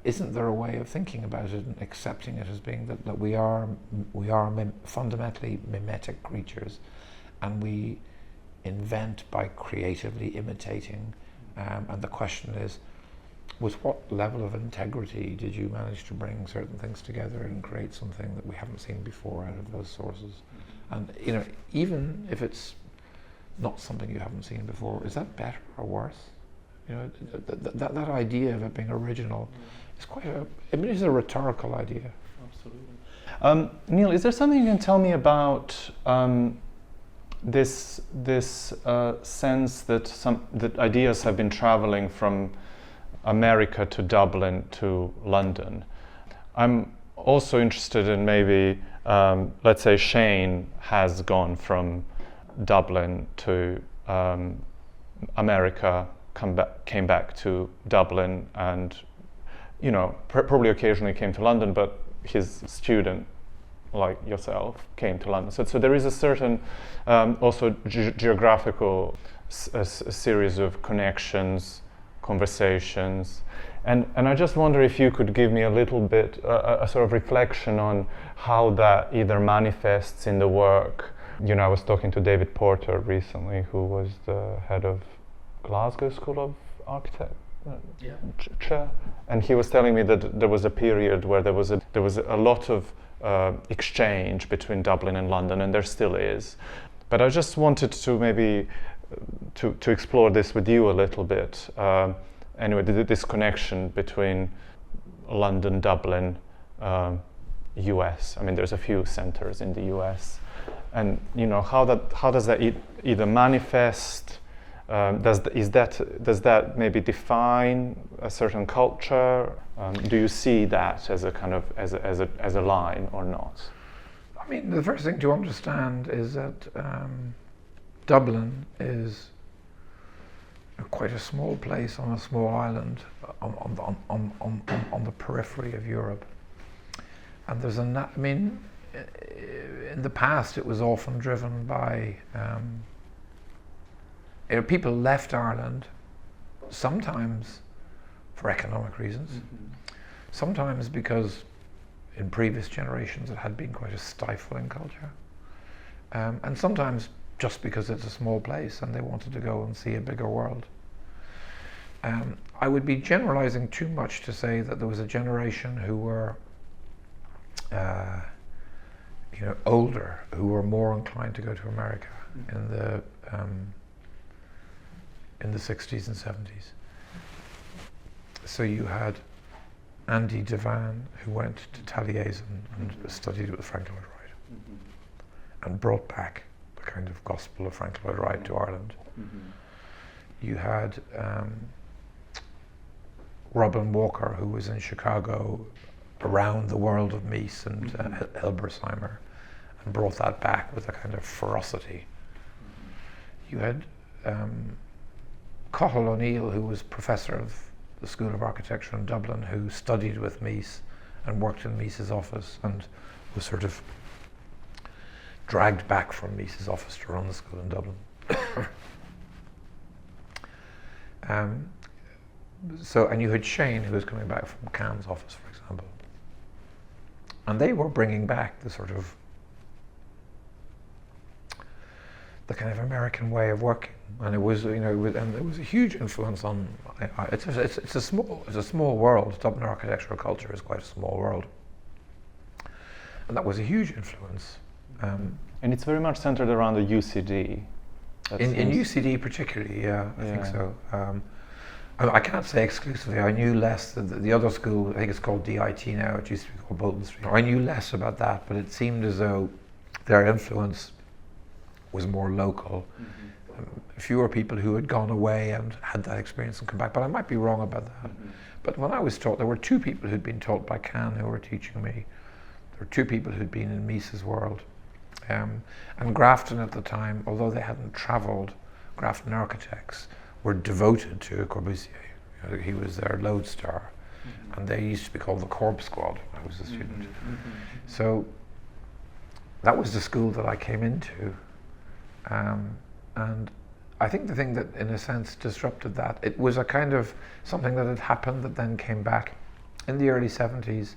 Isn't there a way of thinking about it and accepting it as being that we are fundamentally mimetic creatures, and we invent by creatively imitating, and the question is, with what level of integrity did you manage to bring certain things together and create something that we haven't seen before out of those sources? And you know, even if it's not something you haven't seen before, is that better or worse? You know, that idea of it being original is quite a, I mean, it's a rhetorical idea. Absolutely. Neil, is there something you can tell me about this sense that ideas have been traveling from America to Dublin to London? I'm also interested in maybe, let's say Shane has gone from Dublin to America, came back to Dublin, and you know, probably occasionally came to London, but his student, like yourself, came to London. So there is a certain also geographical series of connections, conversations, and I just wonder if you could give me a little bit a sort of reflection on how that either manifests in the work. You know, I was talking to David Porter recently, who was the head of Glasgow School of Architecture, and he was telling me that there was a period where there was a lot of exchange between Dublin and London, and there still is. But I just wanted to maybe to explore this with you a little bit. Anyway, this connection between London, Dublin, US. I mean, there's a few centers in the US, and you know, how does that either manifest Does that maybe define a certain culture? Do you see that as a kind of as a line or not? I mean, the first thing to understand is that Dublin is quite a small place on a small island on the periphery of Europe, and there's I mean, in the past it was often driven by people left Ireland sometimes for economic reasons, sometimes because in previous generations it had been quite a stifling culture, and sometimes just because it's a small place and they wanted to go and see a bigger world. I would be generalizing too much to say that there was a generation who were older, who were more inclined to go to America in the 60s and 70s. So you had Andy Devan, who went to Taliesin and studied with Frank Lloyd Wright, and brought back the kind of gospel of Frank Lloyd Wright to Ireland. You had Robin Walker, who was in Chicago around the world of Mies and Hilbersheimer, and brought that back with a kind of ferocity. You had Cathal O'Neill, who was professor of the School of Architecture in Dublin, who studied with Mies and worked in Mies's office and was sort of dragged back from Mies's office to run the school in Dublin. And you had Shane, who was coming back from Cannes' office, for example. And they were bringing back the sort of the kind of American way of working, and it was, and there was a huge influence on. It's a small world. Dublin architectural culture is quite a small world, and that was a huge influence. And it's very much centered around the UCD. In UCD particularly, yeah, I think so. I can't say exclusively. I knew less. The other school, I think it's called DIT now. It used to be called Bolton Street. I knew less about that, but it seemed as though their influence was more local. Fewer people who had gone away and had that experience and come back. But I might be wrong about that. But when I was taught, there were two people who'd been taught by Cannes who were teaching me. There were two people who'd been in Mies's world. And Grafton at the time, although they hadn't travelled, Grafton architects were devoted to Corbusier. He was their lodestar. And they used to be called the Corb Squad when I was a student. So that was the school that I came into. And I think the thing that, in a sense, disrupted that, it was a kind of something that had happened that then came back. In the early 70s,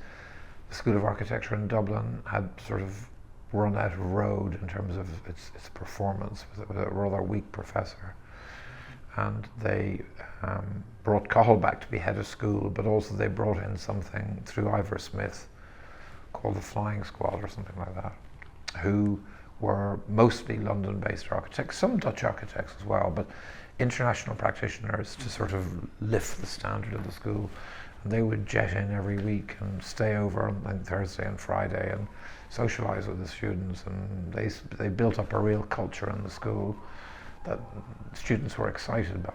the School of Architecture in Dublin had sort of run out of road in terms of its performance, with a rather weak professor. And they brought Cathal back to be head of school, but also they brought in something through Ivor Smith called the Flying Squad or something like that, who were mostly London-based architects, some Dutch architects as well, but international practitioners to sort of lift the standard of the school. And they would jet in every week and stay over on Thursday and Friday and socialise with the students, and they built up a real culture in the school that students were excited by.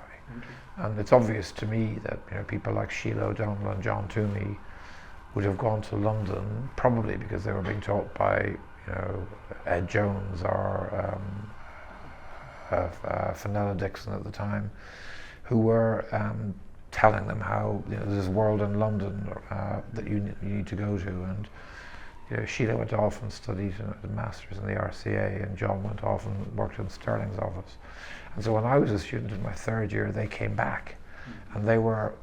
And it's obvious to me that people like Sheila O'Donnell and John Toomey would have gone to London probably because they were being taught by Ed Jones or Fenella Dixon at the time, who were telling them how there's this world in London that you need to go to. And Sheila went off and studied a master's in the RCA, and John went off and worked in Stirling's office. And so when I was a student in my third year, they came back, and they were,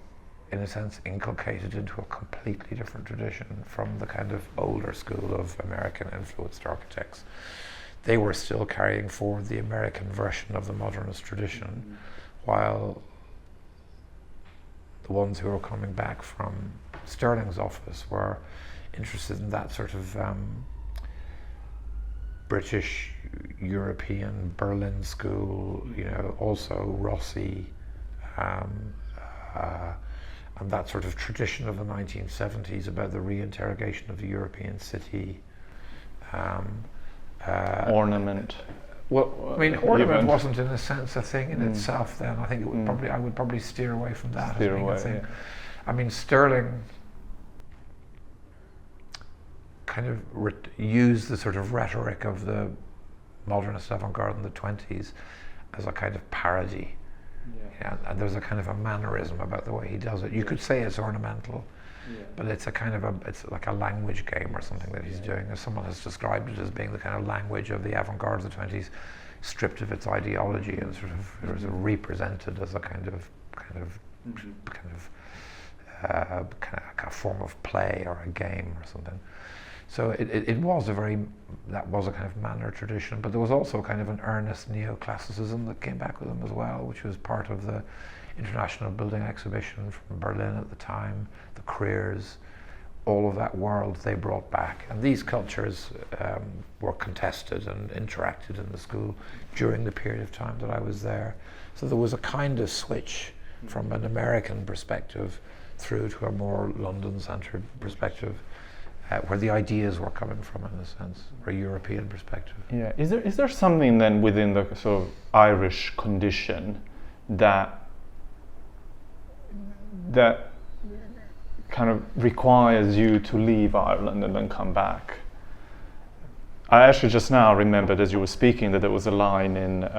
in a sense, inculcated into a completely different tradition from the kind of older school of American-influenced architects. They were still carrying forward the American version of the modernist tradition, while the ones who were coming back from Stirling's office were interested in that sort of British, European, Berlin school, also Rossi, and that sort of tradition of the 1970s about the reinterrogation of the European city. Ornament. Well, I mean, ornament event. wasn't in a sense a thing in itself then. I think it would I would probably steer away from that as being a thing. Yeah. I mean, Stirling kind of used the sort of rhetoric of the modernist avant-garde in the 20s as a kind of parody. Yeah, and there's a kind of a mannerism about the way he does it. You could say it's ornamental, but it's a kind of it's like a language game or something that he's doing. As someone has described it as being the kind of language of the avant-garde of the 20s, stripped of its ideology and sort of represented as a kind of a form of play or a game or something. So it was that was a kind of manner tradition, but there was also kind of an earnest neoclassicism that came back with them as well, which was part of the International Building Exhibition from Berlin at the time, the Kriers, all of that world they brought back. And these cultures were contested and interacted in the school during the period of time that I was there. So there was a kind of switch from an American perspective through to a more London-centered perspective, where the ideas were coming from, in a sense, or a European perspective. Yeah, is there something then within the sort of Irish condition that kind of requires you to leave Ireland and then come back? I actually just now remembered as you were speaking that there was a line in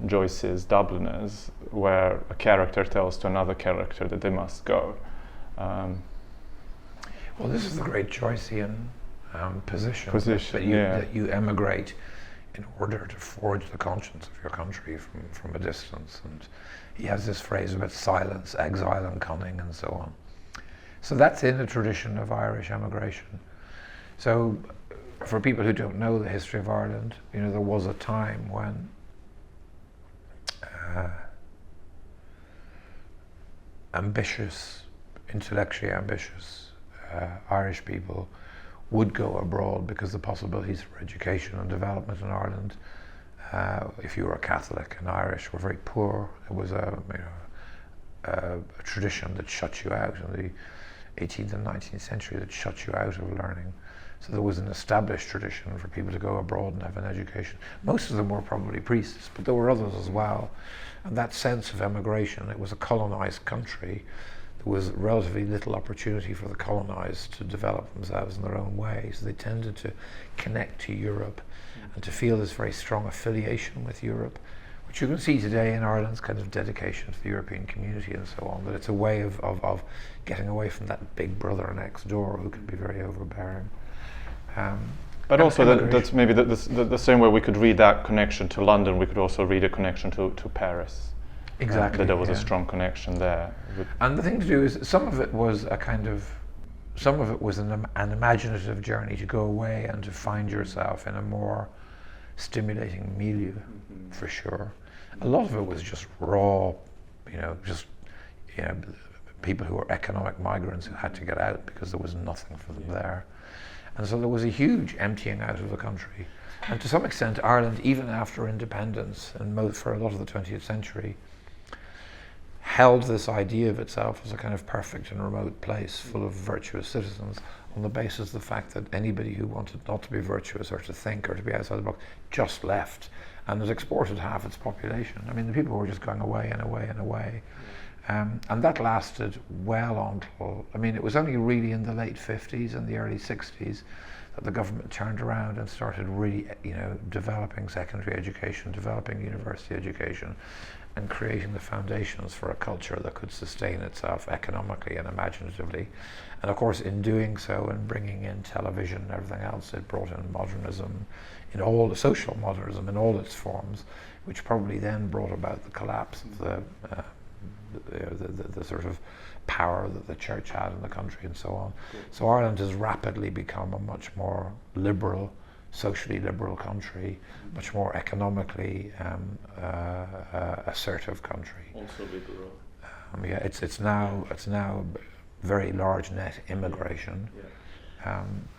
Joyce's Dubliners where a character tells to another character that they must go. Well, this is the great Joycean position that you emigrate in order to forge the conscience of your country from a distance. And he has this phrase about silence, exile and cunning and so on. So that's in a tradition of Irish emigration. So for people who don't know the history of Ireland, you know, there was a time when intellectually ambitious Irish people would go abroad because the possibilities for education and development in Ireland, if you were a Catholic and Irish, were very poor. It was a tradition that shut you out in the 18th and 19th century that shut you out of learning. So there was an established tradition for people to go abroad and have an education. Most of them were probably priests, but there were others as well. And that sense of emigration, it was a colonized country. There was relatively little opportunity for the colonized to develop themselves in their own way. So they tended to connect to Europe and to feel this very strong affiliation with Europe, which you can see today in Ireland's kind of dedication to the European community and so on. But it's a way of getting away from that big brother next door who can be very overbearing. But also that's maybe the same way we could read that connection to London, we could also read a connection to Paris. Exactly. That there was a strong connection there. And the thing to do is, some of it was an imaginative journey to go away and to find yourself in a more stimulating milieu, for sure. A lot of it was just raw, people who were economic migrants who had to get out because there was nothing for them there. And so there was a huge emptying out of the country. And to some extent, Ireland, even after independence, and for a lot of the 20th century, held this idea of itself as a kind of perfect and remote place full of virtuous citizens on the basis of the fact that anybody who wanted not to be virtuous or to think or to be outside the box just left, and it exported half its population. I mean, the people were just going away and away and away. And that lasted well until, it was only really in the late 50s and the early 60s that the government turned around and started really, developing secondary education, developing university education, and creating the foundations for a culture that could sustain itself economically and imaginatively. And of course, in doing so and bringing in television and everything else, it brought in modernism, in all the social modernism in all its forms, which probably then brought about the collapse of the sort of power that the church had in the country and so on. So Ireland has rapidly become a much more liberal, socially liberal country, much more economically assertive country. Also liberal. It's now very large net immigration,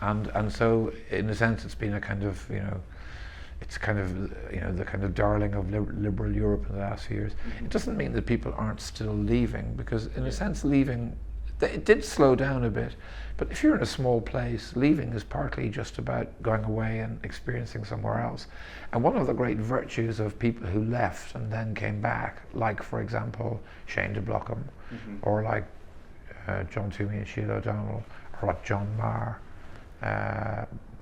and so in a sense it's been a kind of it's kind of the kind of darling of liberal Europe in the last few years. It doesn't mean that people aren't still leaving, because in a sense leaving It did slow down a bit, but if you're in a small place, leaving is partly just about going away and experiencing somewhere else. And one of the great virtues of people who left and then came back, like for example SHANE de Blacam, or like John Toomey and Sheila O'Donnell, or like John Marr,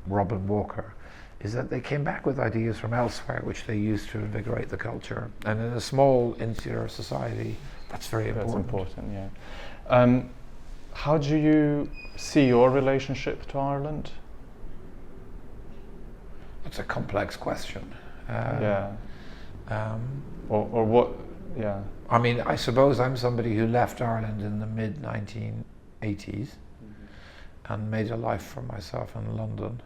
Robin Walker, is that they came back with ideas from elsewhere which they used to invigorate the culture. And in a small insular society, that's very important. That's important, yeah. How do you see your relationship to Ireland? It's a complex question. Or what, yeah. I mean, I suppose I'm somebody who left Ireland in the mid-1980s and made a life for myself in London.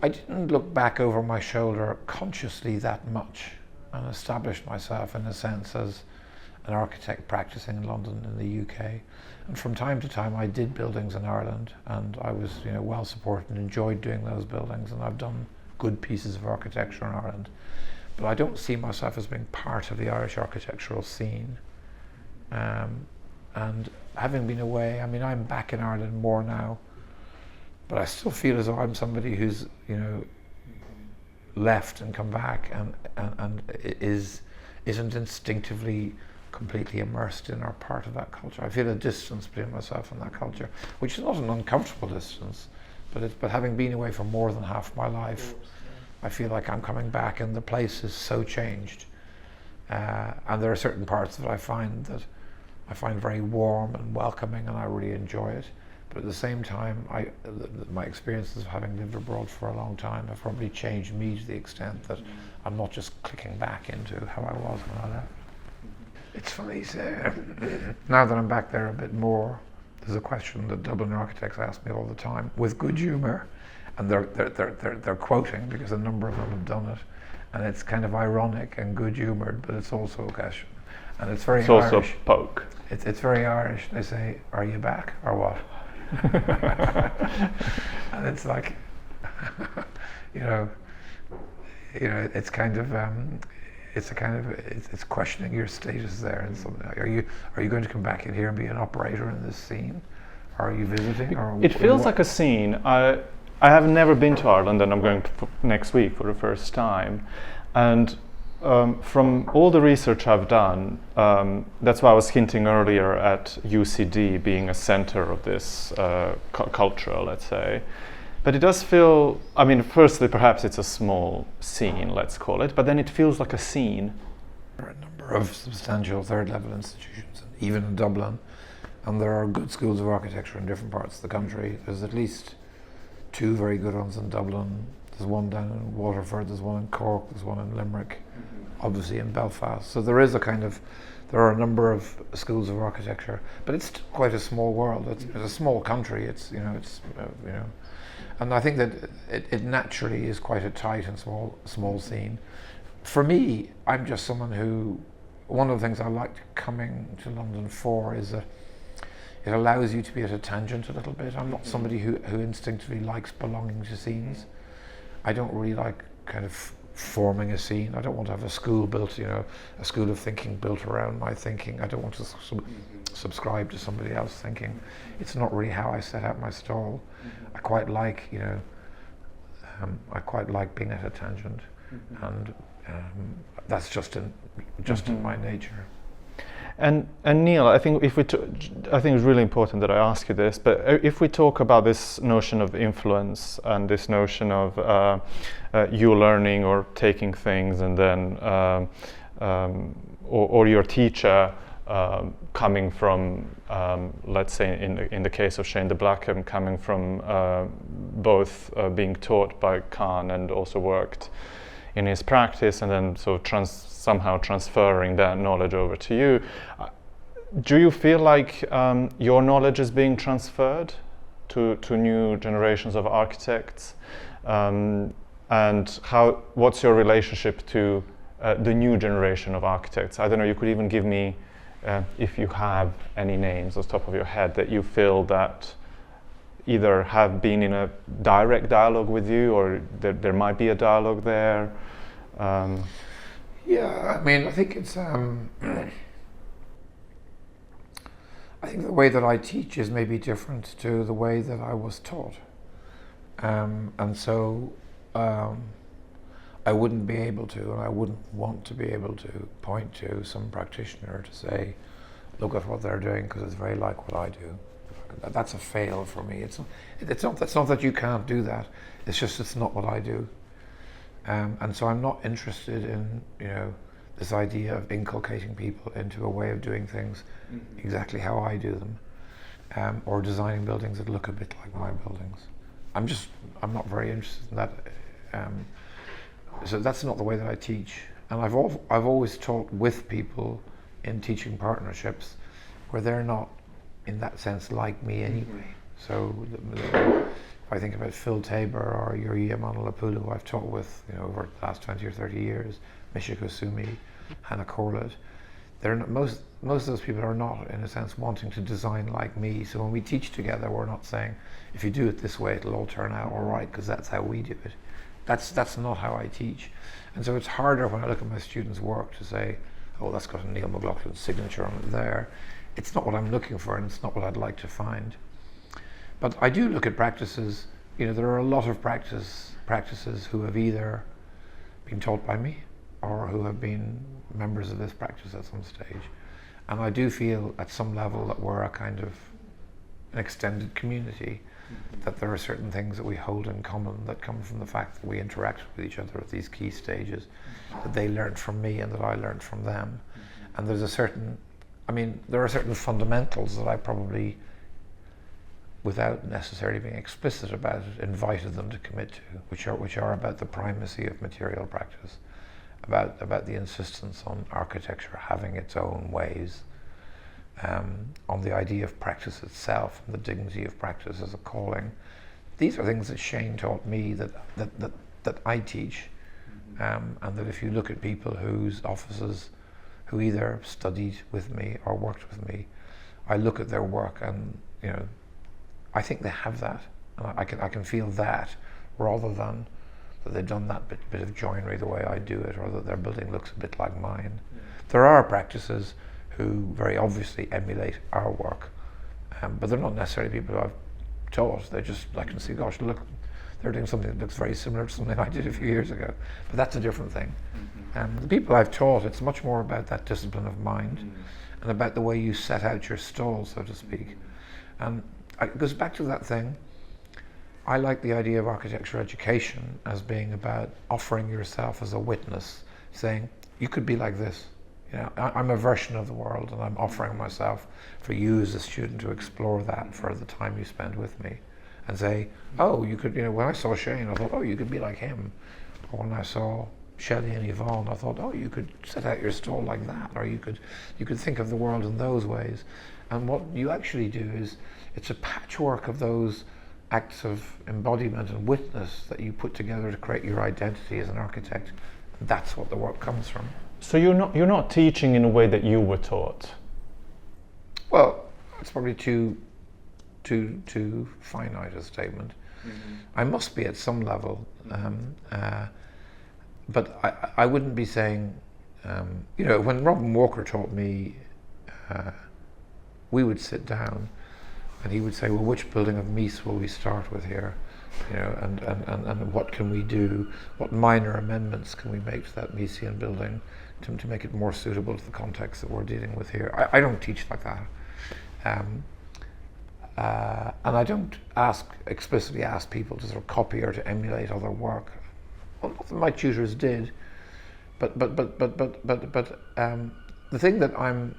I didn't look back over my shoulder consciously that much and established myself in a sense as an architect practicing in London in the UK. And from time to time I did buildings in Ireland, and I was, you know, well supported and enjoyed doing those buildings, and I've done good pieces of architecture in Ireland. But I don't see myself as being part of the Irish architectural scene. And having been away, I mean, I'm back in Ireland more now, but I still feel as though I'm somebody who's, you know, left and come back and isn't instinctively completely immersed in or part of that culture. I feel a distance between myself and that culture, which is not an uncomfortable distance, but having been away for more than half my life, I feel like I'm coming back and the place is so changed. And there are certain parts that I find very warm and welcoming, and I really enjoy it. But at the same time, my experiences of having lived abroad for a long time have probably changed me to the extent that I'm not just clicking back into how I was when I left. It's funny, now that I'm back there a bit more, there's a question that Dublin architects ask me all the time, with good humour, and they're quoting because a number of them have done it, and it's kind of ironic and good humoured, but it's also a question, and it's very Irish. Also a poke. It's very Irish. They say, "Are you back or what?" And it's like, it's kind of. It's questioning your status there, and something. Are you going to come back in here and be an operator in this scene? Or are you visiting? Or it feels like a scene. I have never been to Ireland, and I'm going next week for the first time. And from all the research I've done, that's why I was hinting earlier at UCD being a center of this culture, let's say. But it does feel, I mean, firstly, perhaps it's a small scene, let's call it, but then it feels like a scene. There are a number of substantial third-level institutions, even in Dublin, and there are good schools of architecture in different parts of the country. There's at least 2 very good ones in Dublin. There's one down in Waterford, there's one in Cork, there's one in Limerick, obviously in Belfast. So there are a number of schools of architecture, but it's still quite a small world. It's a small country. And I think that it naturally is quite a tight and small scene. For me, I'm just someone who, one of the things I liked coming to London for is that it allows you to be at a tangent a little bit. I'm not somebody who instinctively likes belonging to scenes. I don't really like kind of forming a scene. I don't want to have a school built, a school of thinking built around my thinking. I don't want to subscribe to somebody else's thinking. It's not really how I set out my stall. I quite like, being at a tangent, and that's just in my nature. And Neil, I think I think it's really important that I ask you this. But if we talk about this notion of influence and this notion of you learning or taking things, and then or your teacher coming from, let's say in the case of SHANE de Blacam, coming from both being taught by Khan and also worked in his practice, and then somehow transferring that knowledge over to you. Do you feel like your knowledge is being transferred to new generations of architects? And what's your relationship to the new generation of architects? I don't know, you could even give me, if you have any names off the top of your head that you feel that either have been in a direct dialogue with you, or there might be a dialogue there. Yeah, I mean, I think it's. I think the way that I teach is maybe different to the way that I was taught. And so I wouldn't be able to, and I wouldn't want to be able to point to some practitioner to say, look at what they're doing because it's very like what I do. That's a fail for me. It's not that you can't do that. It's just it's not what I do. And so I'm not interested in, you know, this idea of inculcating people into a way of doing things exactly how I do them, or designing buildings that look a bit like my buildings. I'm not very interested in that. So that's not the way that I teach. And I've always taught with people in teaching partnerships where they're not, in that sense, like me anyway. So if I think about Phil Tabor or Yuriya Manalapulu, who I've taught with, you know, over the last 20 or 30 years, Michiko Sumi, Hannah Corlett, they're not, most of those people are not, in a sense, wanting to design like me. So when we teach together, we're not saying, if you do it this way, it'll all turn out all right, because that's how we do it. That's not how I teach. And so it's harder when I look at my students' work to say, oh, that's got a Níall McLaughlin signature on it there. It's not what I'm looking for, and it's not what I'd like to find. But I do look at practices. You know, there are a lot of practices who have either been taught by me or who have been members of this practice at some stage. And I do feel at some level that we're a kind of an extended community, that there are certain things that we hold in common that come from the fact that we interact with each other at these key stages, that they learned from me and that I learned from them. And there's a certain, I mean, there are certain fundamentals that I probably, without necessarily being explicit about it, invited them to commit to, which are about the primacy of material practice, about the insistence on architecture having its own ways, on the idea of practice itself and the dignity of practice as a calling. These are things that Shane taught me that I teach, and that if you look at people whose offices, who either studied with me or worked with me, I look at their work and, you know, I think they have that, and I can feel that, rather than that they've done that bit of joinery the way I do it, or that their building looks a bit like mine. Yeah. There are practices who very obviously emulate our work, but they're not necessarily people who I've taught. They just, I can see, gosh, look, they're doing something that looks very similar to something I did a few years ago. But that's a different thing. The people I've taught, it's much more about that discipline of mind and about the way you set out your stall, so to speak. And it goes back to that thing. I like the idea of architecture education as being about offering yourself as a witness, saying, you could be like this. You know, I'm a version of the world, and I'm offering myself for you as a student to explore that for the time you spend with me, and say, oh, you could, you know, when I saw Shane, I thought, oh, you could be like him. Or when I saw Shelley and Yvonne, I thought, oh, you could set out your stall like that, or you could think of the world in those ways. And what you actually do is, it's a patchwork of those acts of embodiment and witness that you put together to create your identity as an architect. And that's what the work comes from. So you're not teaching in a way that you were taught? Well, it's probably too finite a statement. I must be at some level, but I wouldn't be saying, you know, when Robin Walker taught me, we would sit down and he would say, well, which building of Mies will we start with here? You know, and what can we do? What minor amendments can we make to that Miesian building to make it more suitable to the context that we're dealing with here? I don't teach like that. And I don't explicitly ask people to sort of copy or to emulate other work. Well, not that my tutors did, but the thing that I'm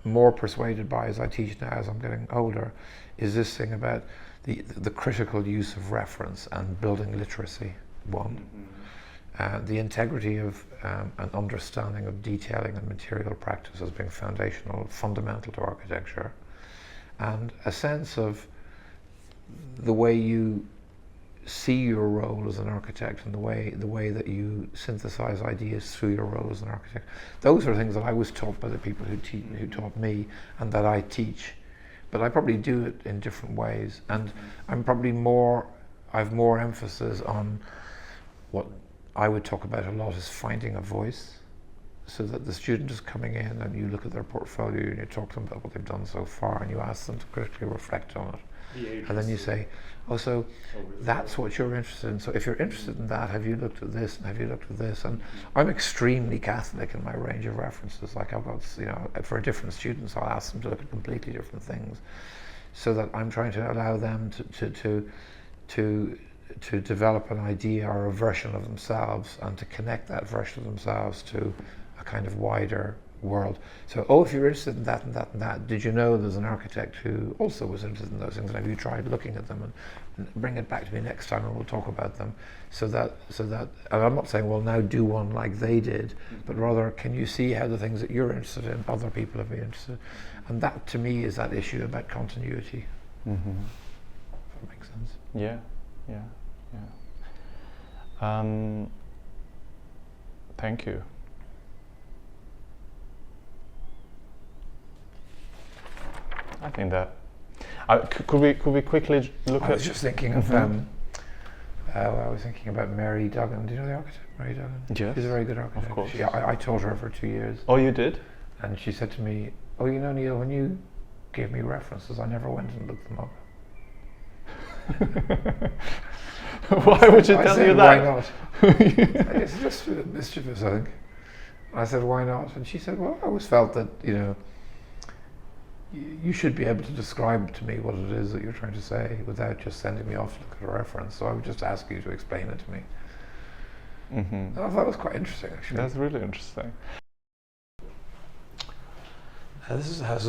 more persuaded by as I teach now, as I'm getting older, is this thing about the critical use of reference and building literacy, one. The integrity of an understanding of detailing and material practice as being foundational, fundamental to architecture, and a sense of the way you see your role as an architect and the way that you synthesize ideas through your role as an architect. Those are things that I was taught by the people who taught me and that I teach, but I probably do it in different ways, and I'm probably I've more emphasis on what I would talk about a lot as finding a voice, so that the student is coming in and you look at their portfolio and you talk to them about what they've done so far and you ask them to critically reflect on it. And then you say, oh, so that's what you're interested in. So if you're interested in that, have you looked at this and have you looked at this? And I'm extremely Catholic in my range of references. Like I've got, you know, for different students, I'll ask them to look at completely different things, so that I'm trying to allow them to develop an idea or a version of themselves and to connect that version of themselves to a kind of wider world. So, oh, if you're interested in that and that and that, did you know there's an architect who also was interested in those things, and have you tried looking at them, and bring it back to me next time and we'll talk about them, so that and I'm not saying, well, now do one like they did, but rather, can you see how the things that you're interested in, other people have been interested in? And that, to me, is that issue about continuity. If that makes sense. Yeah. Thank you. I think that could we quickly look at? I was just thinking of I was thinking about Mary Duggan. Do you know the architect, Mary Duggan? Yes. She's a very good architect. Of course. I taught her for 2 years. Oh, you did? And she said to me, "Oh, you know, Neil, when you gave me references, I never went and looked them up." Why would you tell you that? Why not? It's just mischievous, I think. I said, why not? And she said, well, I always felt that, you know, you should be able to describe to me what it is that you're trying to say without just sending me off to look at a reference. So I would just ask you to explain it to me. I thought that was quite interesting, actually. That's really interesting. This is a house.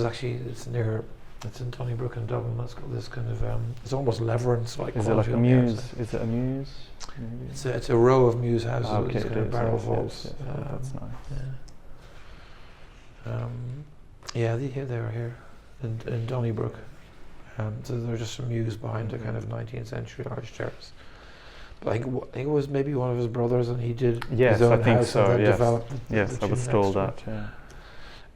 It's in Donnybrook in Dublin. It's got this kind of it's almost Leverance-like. Is it like a muse? Is it a muse? Maybe? It's a row of muse houses. Okay, it's kind of barrel vaults. That's nice. Yeah, they're here in Donnybrook. So they're just a muse behind a kind of 19th century large terrace. But I think it was maybe one of his brothers, and he did his own house and then developed Yes, I was told that. Yeah.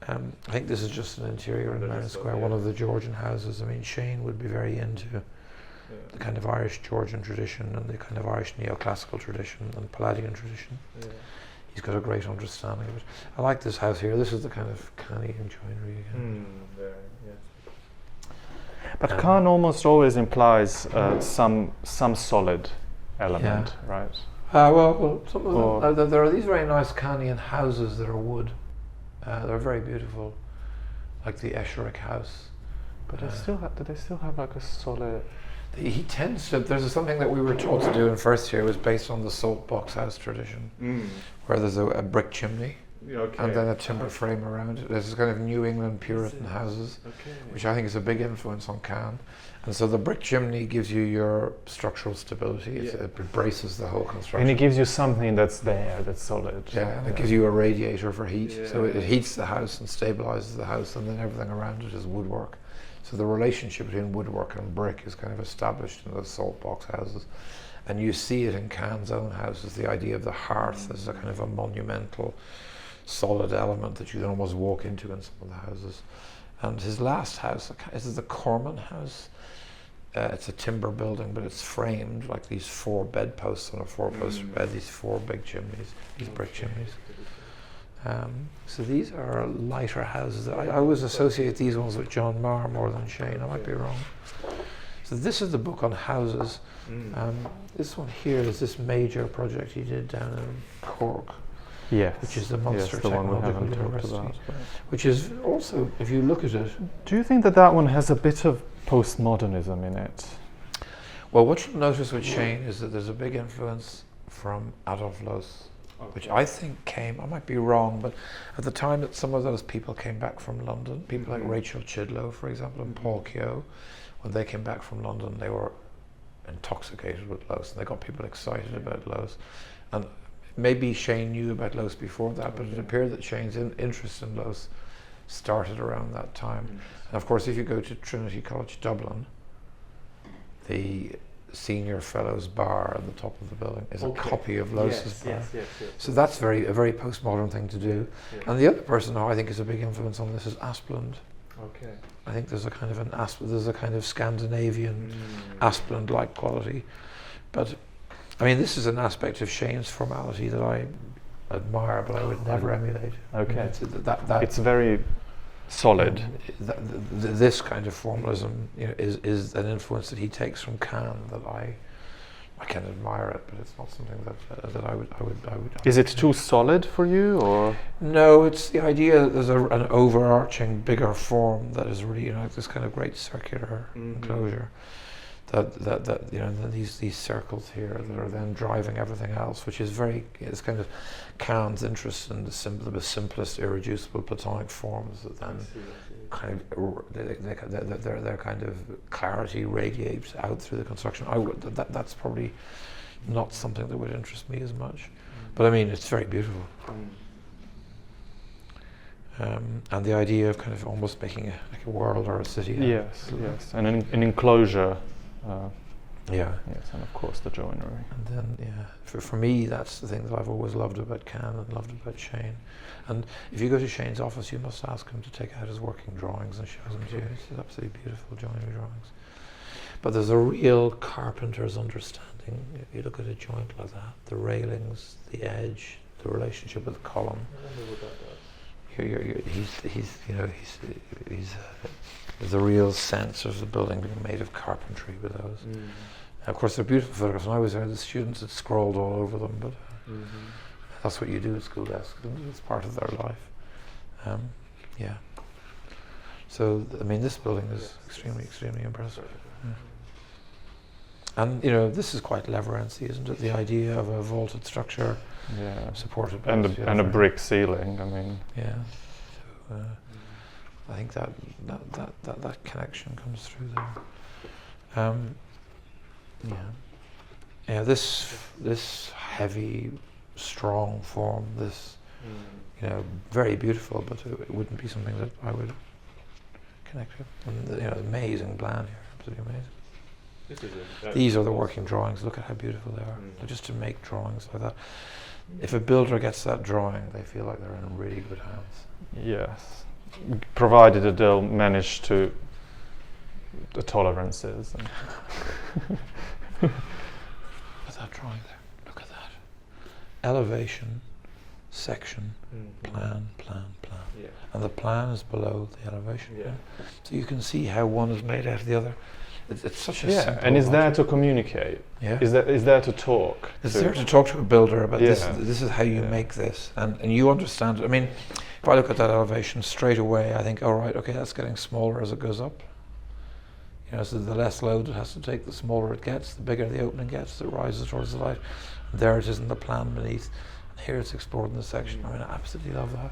I think this is just an interior in Marion Square, one of the Georgian houses. I mean, Shane would be very into the kind of Irish Georgian tradition and the kind of Irish neoclassical tradition and Palladian tradition. He's got a great understanding of it. I like this house here. This is the kind of canny and joinery again. But Khan almost always implies some solid element, right? Well, some of them, there are these very nice Cannian houses that are wood. They're very beautiful, like the Esherick house. But do they still have like a solid? He tends to. There's something that we were taught to do in first year was based on the salt box house tradition, where there's a brick chimney and then a timber frame around it. There's this kind of New England Puritan houses, which I think is a big influence on Cannes. And so the brick chimney gives you your structural stability. It braces the whole construction. And it gives you something that's there, that's solid. Yeah, and it gives you a radiator for heat. So it heats the house and stabilizes the house, and then everything around it is woodwork. So the relationship between woodwork and brick is kind of established in those salt box houses. And you see it in Cannes' own houses, the idea of the hearth as a kind of a monumental, solid element that you can almost walk into in some of the houses. And his last house, this is the Corman house. It's a timber building, but it's framed like these 4 bedposts on a 4-poster bed, these 4 big chimneys, these brick chimneys. So these are lighter houses. I always associate these ones with John Marr more than Shane. I might be wrong. So this is the book on houses. This one here is this major project he did down in Cork. Yes, which is the Munster the one we Technological haven't talked University, about. which is also, if you look at it. Do you think that one has a bit of postmodernism in it? Well, what you'll notice with Shane is that there's a big influence from Adolf Loos, which I think came, I might be wrong, but at the time that some of those people came back from London, people like Rachel Chidlow, for example, and Paul Keogh, when they came back from London, they were intoxicated with Loos, and they got people excited about Loos. And maybe Shane knew about Loos before that, but it appeared that Shane's interest in Loos started around that time. And of course, if you go to Trinity College Dublin, the senior fellows bar at the top of the building is a copy of Loos's bar. So that's a very postmodern thing to do. And the other person who I think is a big influence on this is Asplund. I think there's a kind of Scandinavian Asplund-like quality. But I mean, this is an aspect of Shane's formality that I admire, but I would never emulate. Okay. It's It's very solid. This kind of formalism, you know, is an influence that he takes from Kahn that I can admire it, but it's not something that I would. Is it too solid for you, or? No, it's the idea that there's an overarching, bigger form that is really, you know, this kind of great circular enclosure. That you know, these circles here that are then driving everything else, which is it's kind of Kahn's interest in the simplest, irreducible Platonic forms that then kind of their kind of clarity radiates out through the construction. That's probably not something that would interest me as much, but I mean, it's very beautiful. And the idea of kind of almost making like a world or a city. Yes, yes, and an enclosure. Yeah. Yes, and of course the joinery. And then, for me, that's the thing that I've always loved about Kahn and loved about Shane. And if you go to Shane's office, you must ask him to take out his working drawings and show them to you. It's absolutely beautiful joinery drawings. But there's a real carpenter's understanding. If you look at a joint like that, the railings, the edge, the relationship with the column. There's a real sense of the building being made of carpentry with those. Of course, they're beautiful photographs. When I was there, the students had scrawled all over them, but that's what you do at school desks. It's part of their life. Yeah. So, I mean, this building is extremely, extremely impressive. And, you know, this is quite Leverency, isn't it? The idea of a vaulted structure supported by and a brick ceiling, I mean. Yeah. So, I think that connection comes through there. This heavy, strong form, this you know, very beautiful, but it wouldn't be something that I would connect with. And you know, amazing plan here, absolutely amazing. These are the working drawings. Look at how beautiful they are. Just to make drawings like that. If a builder gets that drawing, they feel like they're in really good hands. Yes. Provided that they'll manage to the tolerances. Look at that drawing there. Look at that. Elevation, section, plan. Yeah. And the plan is below the elevation. Yeah. So you can see how one is made out of the other. It's such a simple and is logic. there to communicate. Yeah. Is there to talk. It's there to talk to a builder about this. This is how you make this, and you understand it. I mean, if I look at that elevation straight away, I think, all right, okay, that's getting smaller as it goes up. You know, so the less load it has to take, the smaller it gets, the bigger the opening gets, it rises towards the light. And there it is in the plan beneath. And here it's explored in the section. I mean, I absolutely love that.